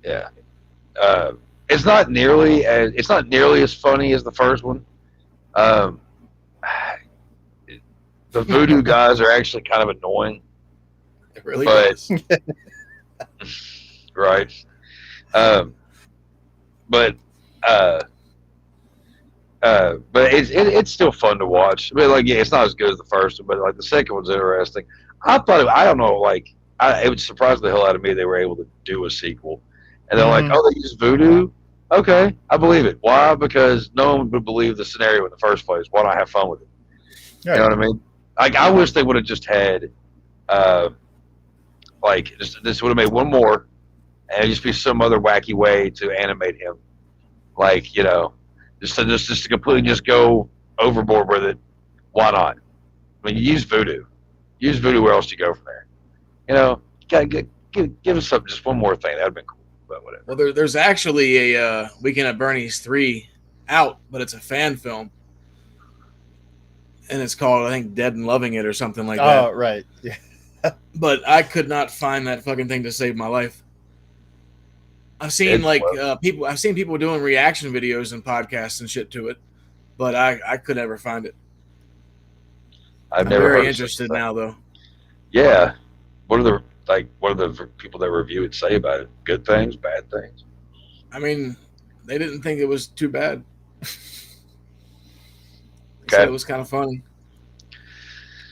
E: Yeah. It's not nearly as funny as the first one. The voodoo guys are actually kind of annoying.
D: It really
E: But-
D: is.
E: Right. But it's still fun to watch. I mean, like, yeah, it's not as good as the first one, but like the second one's interesting. I don't know, like, it would surprise the hell out of me they were able to do a sequel. And they're like, oh, they use voodoo? Okay, I believe it. Why? Because no one would believe the scenario in the first place. Why not have fun with it?
C: Yeah.
E: You know what I mean? Like, I wish they would have just had, this would have made one more, and it'd just be some other wacky way to animate him. Like, you know, just to completely just go overboard with it. Why not? I mean, you use voodoo. Use voodoo. Where else do you go from there? You know, give us something, just one more thing. That'd been cool. But whatever.
D: Well, there's actually a Weekend at Bernie's 3 out, but it's a fan film. And it's called, I think, Dead and Loving It or something like that.
C: Oh, right. Yeah.
D: But I could not find that fucking thing to save my life. I've seen people doing reaction videos and podcasts and shit to it, but I could never find it.
E: I'm
D: very interested now, though.
E: Yeah. What are the people that review it say about it? Good things, bad things?
D: I mean, they didn't think it was too bad. Said it was kind of funny.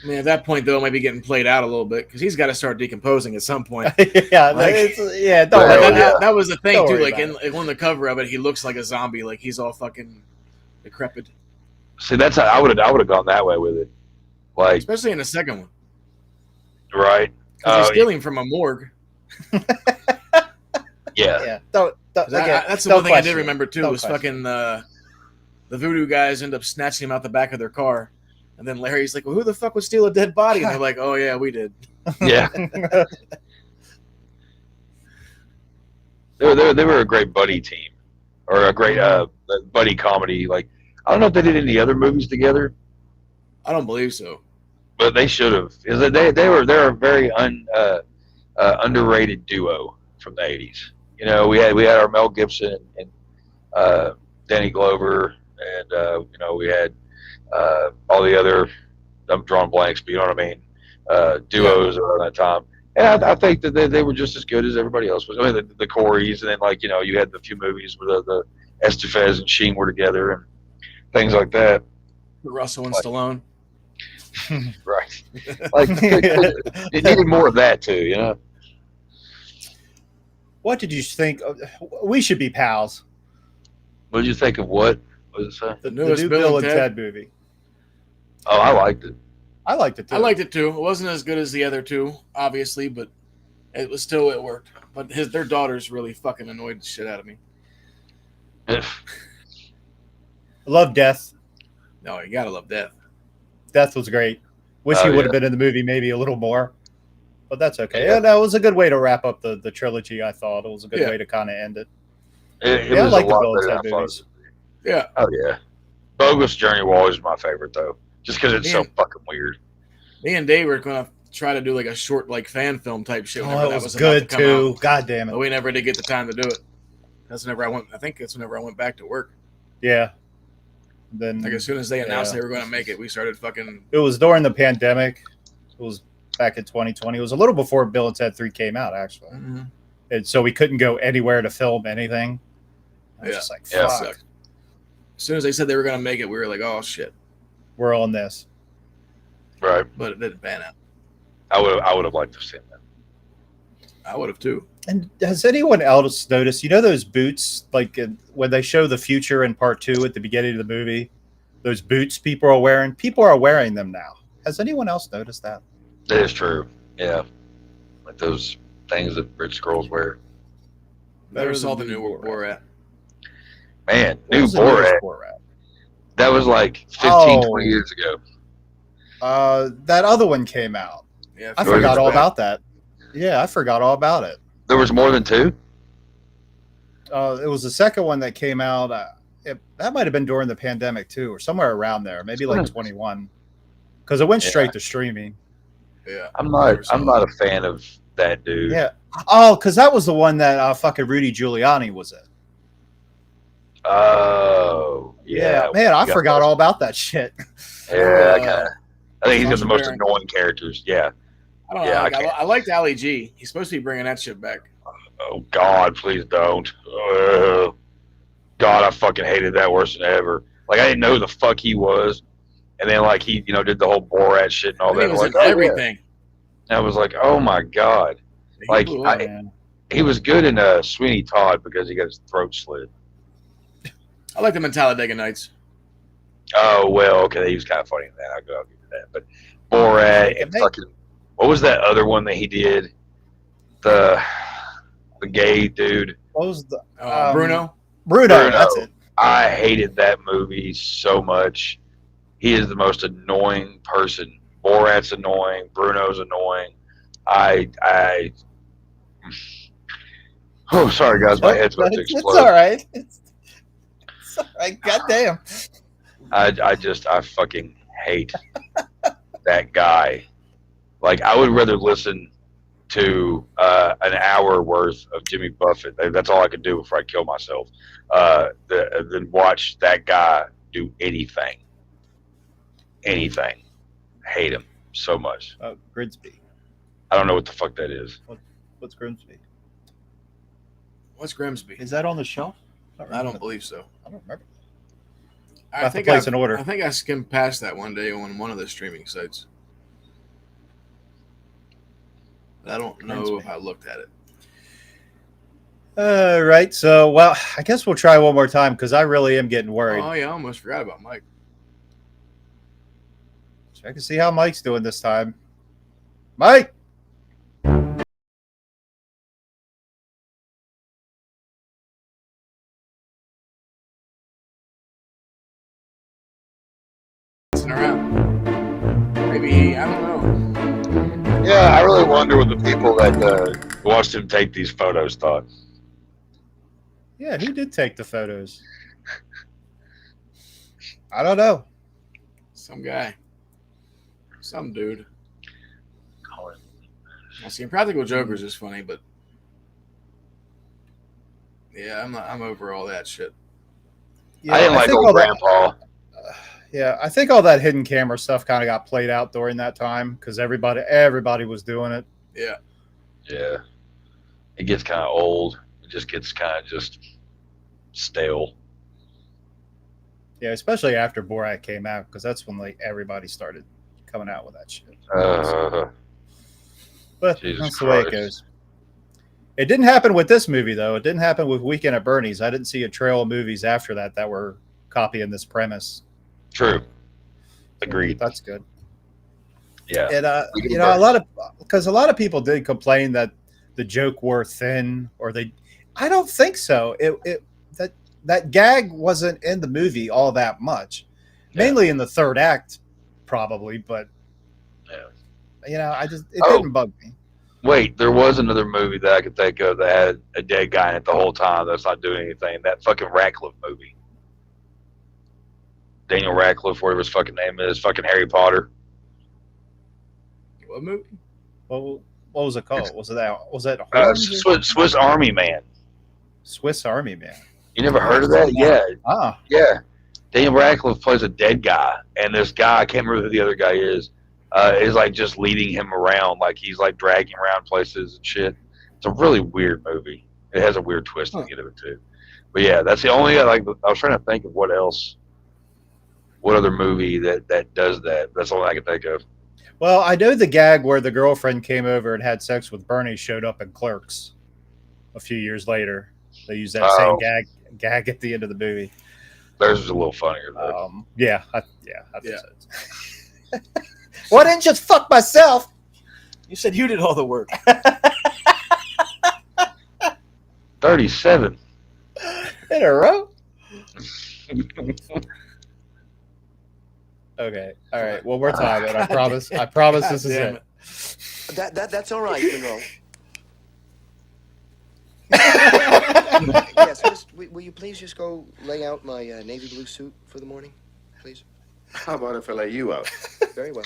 D: I mean, at that point, though, it might be getting played out a little bit because he's got to start decomposing at some point.
C: Yeah,
D: That was the thing, too. Like, on the cover of it, he looks like a zombie. Like, he's all fucking decrepit.
E: See, that's how I would have gone that way with it. Like,
D: especially in the second one.
E: Right.
D: Because he's stealing from a morgue.
E: Yeah.
D: That's the one thing I did remember, too, was fucking the voodoo guys end up snatching him out the back of their car. And then Larry's like, well, who the fuck would steal a dead body? And they're like, oh, yeah, we did.
E: Yeah. they were a great buddy team. Or a great buddy comedy. Like, I don't know if they did any other movies together.
D: I don't believe so. But
E: they should have. They're a very underrated duo from the 80s. You know, we had our Mel Gibson and Danny Glover, and we had all the other, I'm drawing blanks, but you know what I mean, duos around that time. And I think that they were just as good as everybody else was. I mean, the Coreys, and then you had the few movies where the Estefez and Sheen were together and things like that.
D: Russell and Stallone.
E: Right. Like, it needed more of that too, you know.
C: What did you think? We should be pals.
E: What did you think of what? What was it?
C: The new Bill and Ted movie.
E: Oh, I liked it.
C: I liked it too.
D: I liked it too. It wasn't as good as the other two, obviously, but it worked. But their daughters really fucking annoyed the shit out of me.
C: I love Death.
D: No, you gotta love Death.
C: Death was great. Wish he would have been in the movie maybe a little more, but that's okay. Yeah, that was a good way to wrap up the trilogy. I thought it was a good way to kind of end it.
E: It was like the Bill and Ted movies.
D: Yeah.
E: Oh yeah. Bogus Journey was always my favorite though, just because it's so fucking weird.
D: Me and Dave were gonna try to do like a short fan film type shit.
C: Oh, that was good too. God damn it!
D: But we never did get the time to do it. That's whenever I went back to work.
C: Yeah. Then
D: like as soon as they announced they were going to make it, we started fucking.
C: It was during the pandemic. It was back in 2020. It was a little before Bill and Ted 3 came out, actually. Mm-hmm. And so we couldn't go anywhere to film anything. I was just like, fuck.
D: As soon as they said they were going to make it, we were like, oh shit,
C: we're on this.
E: Right,
D: but it didn't pan out.
E: I would have liked to have seen that.
D: I would have too.
C: And has anyone else noticed, those boots, like when they show the future in part 2 at the beginning of the movie, those boots people are wearing them now. Has anyone else noticed that?
E: That is true. Yeah. Like those things that rich girls wear.
D: Never saw the new Borat.
E: Man, new Borat. That was like 15, 20 years ago.
C: That other one came out. Yeah, I forgot all about that. Yeah, I forgot all about it.
E: There was more than 2?
C: It was the second one that came out. That might have been during the pandemic too, or somewhere around there. Maybe like 21, because it went straight to streaming.
D: Yeah,
E: I'm not a fan of that dude.
C: Yeah. Oh, because that was the one that fucking Rudy Giuliani was in.
E: Oh, yeah.
C: Man, I forgot all about that shit.
E: Yeah, I think he's got the most annoying characters. Yeah.
D: I don't know. I liked Ali G. He's supposed to be bringing that shit back.
E: Oh, God, please don't. God, I fucking hated that worse than ever. Like, I didn't know who the fuck he was. And then, like, he, did the whole Borat shit and all that.
D: He was like, everything.
E: Yeah. I was like, oh, my God. Like, he was good in Sweeney Todd because he got his throat slit.
D: I liked him in Talladega Nights.
E: Oh, well, okay. He was kind of funny in that. I'll give you that. But Borat and fucking... What was that other one that he did? The gay dude.
C: What was the
D: Bruno?
C: Bruno, that's it.
E: I hated that movie so much. He is the most annoying person. Borat's annoying. Bruno's annoying. Oh, sorry guys, my head's about to explode.
C: It's all right. It's all right. Goddamn.
E: I fucking hate that guy. Like, I would rather listen to an hour worth of Jimmy Buffett. That's all I could do before I kill myself. Than watch that guy do anything. Anything. I hate him so much.
C: Grimsby.
E: I don't know what the fuck that is.
C: What's Grimsby?
D: What's Grimsby?
C: Is that on the shelf?
D: I don't believe so.
C: I don't remember.
D: I think
C: place an order.
D: I think I skimmed past that one day on one of the streaming sites. I don't know if I looked at it.
C: Right. So, well, I guess we'll try one more time because I really am getting worried.
D: Oh, yeah, I almost forgot about Mike.
C: Check to see how Mike's doing this time. Mike!
D: Around. Maybe, I don't know.
E: Yeah, I really wonder what the people that watched him take these photos thought.
C: Yeah, who did take the photos? I don't know.
D: Some guy. Some dude. I see, Impractical Jokers is funny, but yeah, I'm over all that shit.
C: Yeah,
E: I didn't like old Grandpa.
C: Yeah, I think all that hidden camera stuff kind of got played out during that time because everybody was doing it.
D: Yeah.
E: Yeah. It gets kind of old. It just gets kind of just stale.
C: Yeah, especially after Borat came out because that's when like everybody started coming out with that shit. But
E: Jesus
C: that's the way it
E: Christ.
C: goes. It didn't happen with this movie, though. It didn't happen with Weekend at Bernie's. I didn't see a trail of movies after that were copying this premise.
E: True. Agreed.
C: That's good.
E: Yeah.
C: And a lot of people did complain that the joke were thin or I don't think so. That gag wasn't in the movie all that much. Mainly in the third act, probably, but it didn't bug me.
E: Wait, there was another movie that I could think of that had a dead guy in it the whole time that's not doing anything. That fucking Radcliffe movie. Daniel Radcliffe, whatever his fucking name is, fucking Harry Potter.
D: What movie?
C: What was it called? Was that
E: Swiss Army Man?
C: Swiss Army Man.
E: You never heard of that? Yeah.
C: Ah.
E: Yeah. Daniel Radcliffe plays a dead guy, and this guy, I can't remember who the other guy is like just leading him around, like he's like dragging around places and shit. It's a really weird movie. It has a weird twist at the end of it too. But yeah, that's the only I was trying to think of what other movie that does that. That's the only I can think of.
C: Well, I know the gag where the girlfriend came over and had sex with Bernie showed up in Clerks a few years later. They used that same gag at the end of the movie.
E: Theirs was a little funnier though.
C: I think so. Why didn't you just fuck myself?
D: You said you did all the work.
E: 37
C: in a row. Okay. All right. One more time, and I promise this is it.
G: That's all right, Monroe. Yes, will you please just go lay out my navy blue suit for the morning, please?
H: How about if I lay you out?
G: Very well.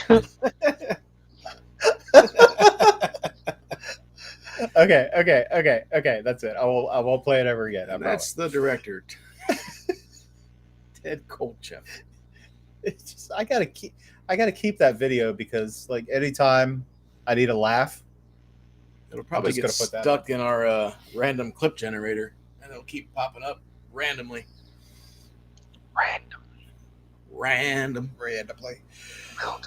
C: Okay. That's it. I won't play it ever again.
D: That's the director, Ted Kolcheff.
C: It's just I gotta keep that video because like anytime I need a laugh,
D: it'll probably get stuck in our random clip generator, and it'll keep popping up randomly. Randomly.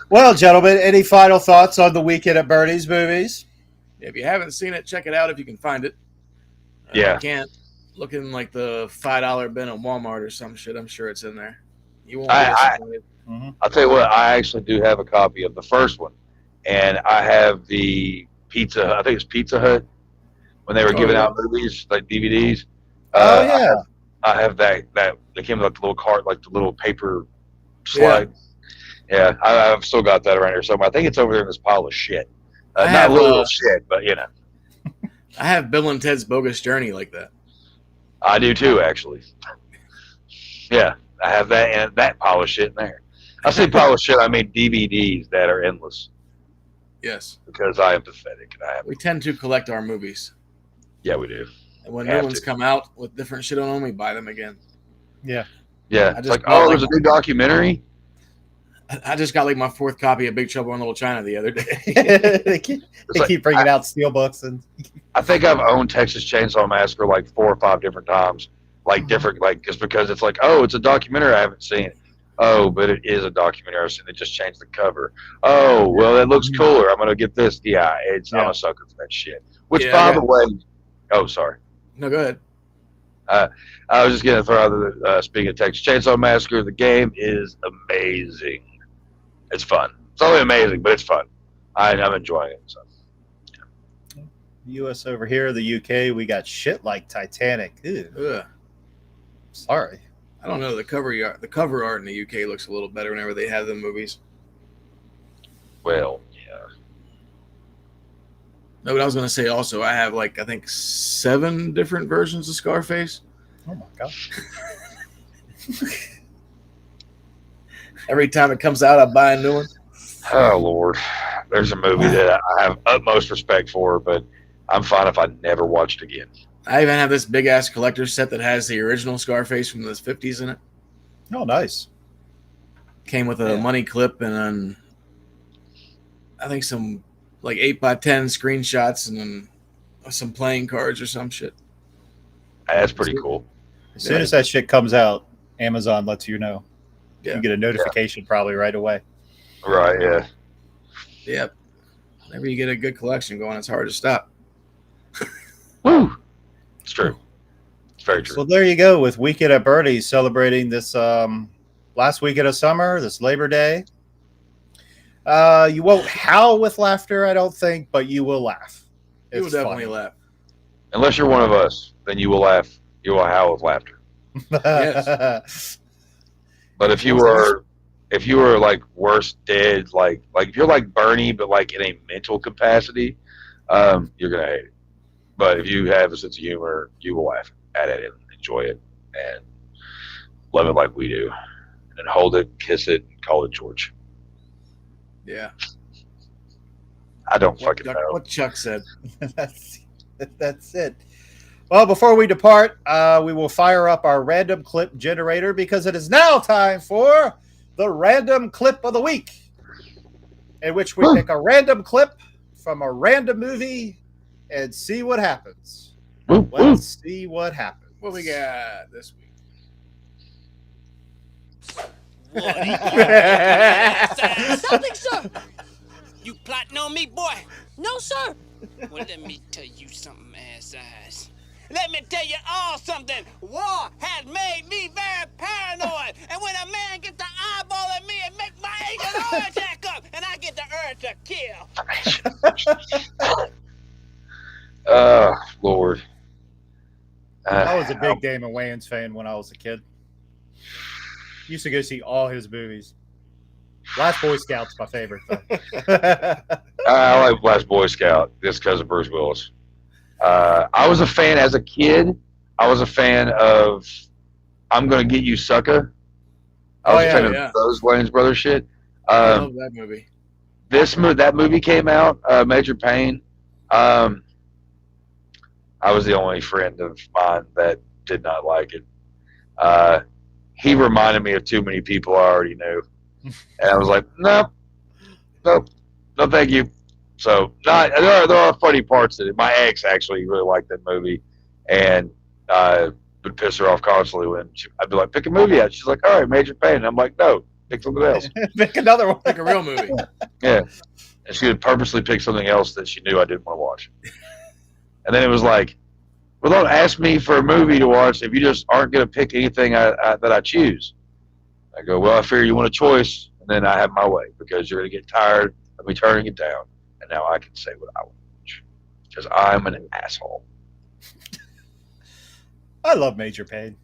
C: Well, gentlemen, any final thoughts on the Weekend at Bernie's movies?
D: If you haven't seen it, check it out if you can find it.
E: Yeah.
D: If you can't, look in like the $5 bin at Walmart or some shit. I'm sure it's in there. You won't be disappointed.
E: I'll tell you what, I actually do have a copy of the first one, and I have the Pizza Hut. I think it's Pizza Hut when they were giving out movies like DVDs. I have that. They came with like the little cart, like the little paper slide. Yeah, I've still got that around here somewhere. I think it's over there in this pile of shit. Not little shit, but you know.
D: I have Bill and Ted's Bogus Journey like that.
E: I do too, actually. Yeah, I have that and that pile of shit in there. I say pile of shit, I mean DVDs that are endless.
D: Yes.
E: Because I am pathetic. And
D: we tend to collect our movies.
E: Yeah, we do.
D: And when new ones come out with different shit on them, we buy them again.
C: Yeah.
E: Yeah. It's like, there's a new documentary.
D: I just got like my 4th copy of Big Trouble in Little China the other day.
C: they keep bringing out steelbooks and.
E: I think I've owned Texas Chainsaw Massacre like 4 or 5 different times, like different, like just because it's like, oh, it's a documentary I haven't seen. Oh, but it is a documentary. I've seen they just changed the cover. Oh, well, that looks cooler. I'm gonna get this. Yeah, I'm a sucker for that shit. Which, by the way, oh, sorry.
D: No, go ahead.
E: I was just gonna throw out the speaking of Texas Chainsaw Massacre. The game is amazing. It's fun. It's only amazing, but it's fun. I'm enjoying it. So.
C: U.S. over here, the UK, we got shit like Titanic. Ew.
D: Ugh.
C: Sorry.
D: I don't know. The cover art in the UK looks a little better whenever they have the movies.
E: Well, yeah.
D: No, but I was going to say also, I have I think 7 different versions of Scarface.
C: Oh my gosh.
D: Every time it comes out, I buy a new one.
E: Oh, Lord. There's a movie that I have utmost respect for, but I'm fine if I never watch it again.
D: I even have this big-ass collector's set that has the original Scarface from the 50s in it.
C: Oh, nice.
D: Came with a money clip and then I think some 8x10 screenshots and then some playing cards or some shit.
E: That's pretty cool.
C: As soon as that shit comes out, Amazon lets you know.
D: Yeah.
C: You get a notification probably right away.
E: Right, yeah.
D: Yep. Whenever you get a good collection going, it's hard to stop.
E: Woo! It's true. It's very true.
C: So there you go with Weekend at Bernie's celebrating this last weekend of summer, this Labor Day. You won't howl with laughter, I don't think, but you will laugh.
D: You will definitely laugh.
E: Unless you're one of us, then you will laugh. You will howl with laughter.
D: Yes.
E: But if you were worse dead, if you're like Bernie, but in a mental capacity, you're gonna hate it. But if you have a sense of humor, you will laugh at it and enjoy it and love it like we do, and hold it, kiss it, and call it George.
D: Yeah.
E: I don't fucking know
D: what Chuck said.
C: That's it. Well, before we depart, we will fire up our random clip generator because it is now time for the random clip of the week, in which we pick a random clip from a random movie and see what happens. Let's see what happens.
D: What we got this week?
I: Something, sir. You plotting on me, boy? No, sir. Well, let me tell you something, ass. Let me tell you all something. War has made me very paranoid. And when a man gets the eyeball at me, it makes my agent urge jack up. And I get the urge to kill.
E: Oh, Lord.
C: I was a big Damon Wayans fan when I was a kid. Used to go see all his movies. Last Boy Scout's my favorite, though.
E: I like Last Boy Scout just because of Bruce Willis. I was a fan as a kid. I was a fan of I'm Gonna Get You, Sucker. I was a fan of those Wayans Brothers shit.
D: I love that movie.
E: That movie came out, Major Payne. I was the only friend of mine that did not like it. He reminded me of too many people I already knew. And I was like, no, thank you. So there are funny parts in it. My ex actually really liked that movie, and would piss her off constantly when I'd be like, pick a movie out. She's like, all right, Major Payne. And I'm like, no, pick something else.
C: Pick another one.
D: Pick a real movie.
E: Yeah. And she would purposely pick something else that she knew I didn't want to watch. And then it was like, well, don't ask me for a movie to watch if you just aren't going to pick anything that I choose. I go, well, I figure you want a choice, and then I have my way because you're going to get tired of me turning it down, and now I can say what I want to watch because I'm an asshole.
C: I love Major Payne.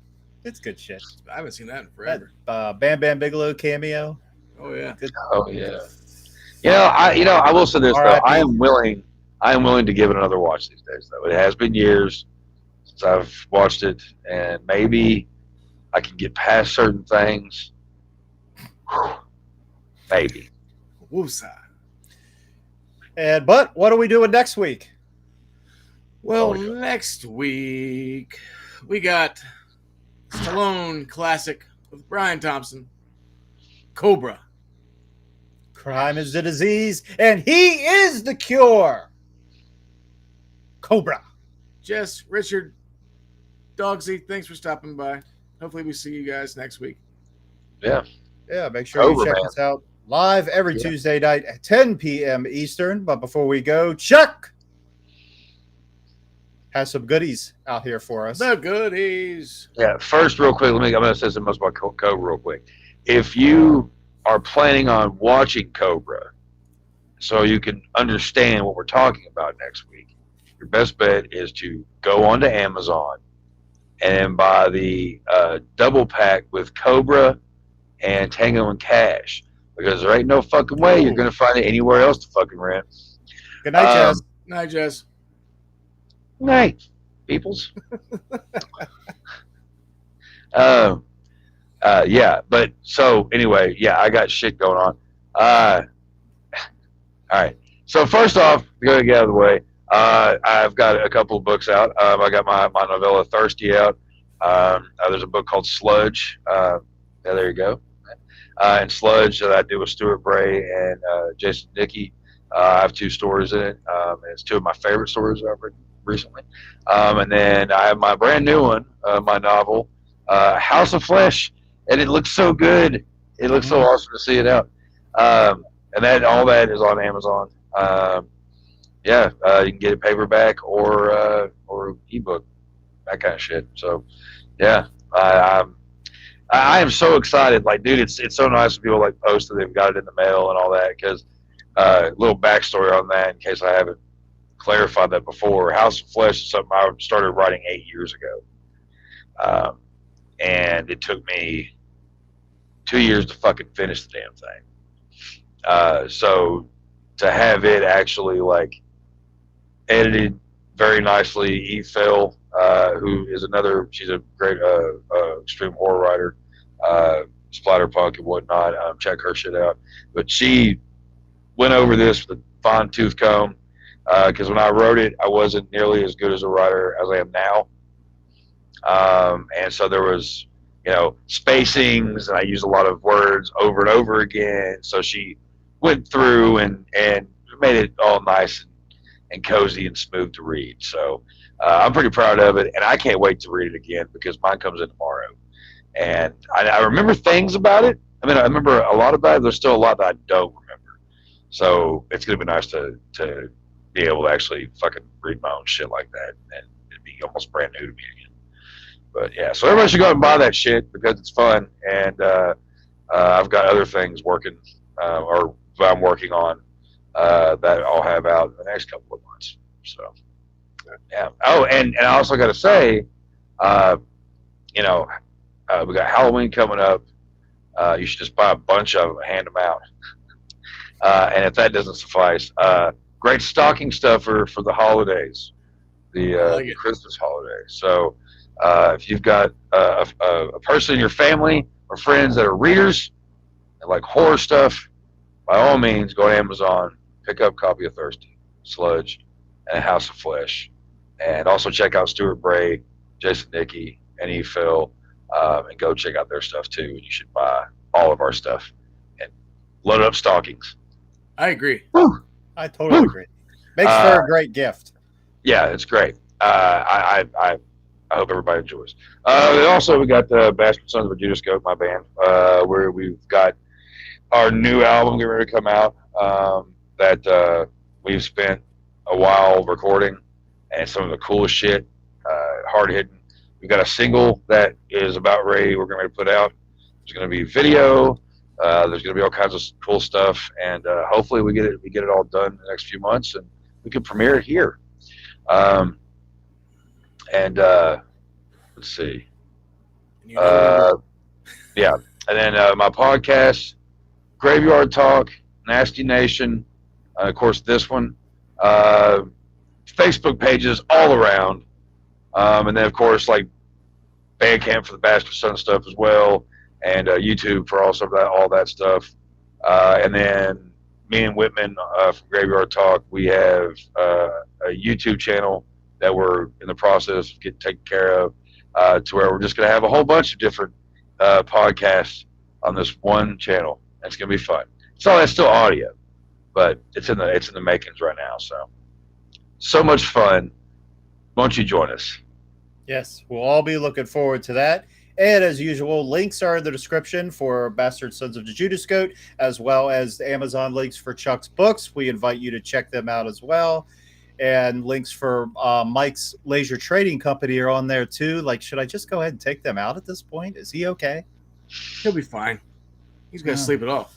C: It's good shit.
D: I haven't seen that in forever.
C: Bam Bam Bigelow cameo.
D: Oh yeah.
C: Good.
E: Oh yeah. I will say this though. I am willing to give it another watch these days though. It has been years since I've watched it, and maybe I can get past certain things. Maybe.
D: Woosah.
C: But what are we doing next week?
D: Well, next week we got Stallone classic with Brian Thompson, Cobra.
C: Crime is the disease, and he is the cure. Cobra.
D: Jess, Richard, Dogsy, thanks for stopping by. Hopefully we see you guys next week.
E: Yeah.
C: Yeah, make sure
E: Cobra,
C: you check
E: man.
C: us out live every Tuesday night at 10 p.m. Eastern. But before we go, Chuck has some goodies out here for us.
D: The goodies.
E: Yeah, first, real quick, I'm going to say something about Cobra real quick. If you are planning on watching Cobra so you can understand what we're talking about next week, your best bet is to go onto Amazon and buy the double pack with Cobra and Tango and Cash, because there ain't no fucking way you're going to find it anywhere else to fucking rent.
C: Good night, Jess.
D: Night, Jess.
E: Night, peoples. Yeah, but so anyway, yeah, I got shit going on. All right. So first off, going to get out of the way, I've got a couple of books out. I got my novella Thirsty out. There's a book called Sludge. Yeah, there you go. And Sludge that I do with Stuart Bray and Jason Dickey. I have 2 stories in it. And it's 2 of my favorite stories I've written recently. And then I have my brand new one, my novel, House of Flesh. And it looks so good. It looks so awesome to see it out. And all that is on Amazon. You can get it paperback or ebook, that kind of shit. So, yeah, I am so excited. Like, dude, it's so nice when people like post that they've got it in the mail and all that. Because a little backstory on that, in case I haven't clarified that before. House of Flesh is something I started writing 8 years ago, and it took me 2 years to fucking finish the damn thing. So to have it actually like edited very nicely, Eve Phil, who is she's a great extreme horror writer, splatterpunk and whatnot. Check her shit out. But she went over this with a fine tooth comb, because when I wrote it, I wasn't nearly as good as a writer as I am now. And so there was, spacings, and I used a lot of words over and over again. So she went through and made it all nice and cozy and smooth to read. So I'm pretty proud of it, and I can't wait to read it again because mine comes in tomorrow. And I remember things about it. I mean, I remember a lot about it. There's still a lot that I don't remember. So it's going to be nice to be able to actually fucking read my own shit like that, and it'd be almost brand new to me again. But yeah, so everybody should go out and buy that shit because it's fun, and I've got other things working or I'm working on that I'll have out in the next couple of months. So yeah. Oh, and I also got to say, we got Halloween coming up. You should just buy a bunch of them and hand them out. And if that doesn't suffice, great stocking stuffer for the holidays, the Christmas holiday. So if you've got a person in your family or friends that are readers and like horror stuff, by all means, go to Amazon, pick up a copy of Thirsty, Sludge, and House of Flesh. And also check out Stuart Bray, Jason Dickey, and Eve Phil, and go check out their stuff too. And you should buy all of our stuff and load up stockings.
D: I agree.
E: Woo.
C: I totally agree. Makes for a great gift.
E: Yeah, it's great. I hope everybody enjoys. Also, we got the Bastard Sons of a Judas Goat, my band, where we've got our new album getting ready to come out that we've spent a while recording, and some of the coolest shit, hard hitting. We've got a single that is about ready. We're going to put out. There's going to be video. There's going to be all kinds of cool stuff, and hopefully we get it all done in the next few months, and we can premiere it here. Let's see. Yeah, and then my podcast, Graveyard Talk, Nasty Nation, of course this one, Facebook pages all around, and then of course like Bandcamp for the Bastard Son stuff as well, and YouTube for all that stuff, and then me and Whitman from Graveyard Talk, we have a YouTube channel that we're in the process of getting taken care of, to where we're just going to have a whole bunch of different podcasts on this one channel. It's going to be fun. That's still audio, but it's in the makings right now. So much fun. Won't you join us?
C: Yes, we'll all be looking forward to that. And as usual, links are in the description for Bastard Sons of the Judas Goat, as well as the Amazon links for Chuck's books. We invite you to check them out as well. And links for Mike's Leasure Trading Company are on there too. Like, should I just go ahead and take them out at this point? Is he okay?
D: He'll be fine. He's going to sleep it off.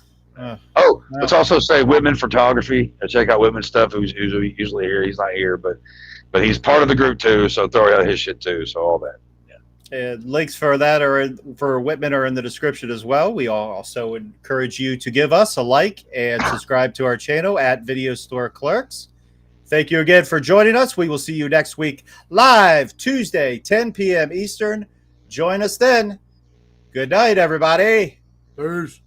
E: Let's also say Whitman Photography. Check out Whitman's stuff. Who's usually here. He's not here, but he's part of the group too. So throw out his shit too. So all that.
C: And links for that for Whitman are in the description as well. We also encourage you to give us a like and subscribe to our channel at Video Store Clerks. Thank you again for joining us. We will see you next week live Tuesday, 10 p.m. Eastern. Join us then. Good night, everybody.
D: Peace.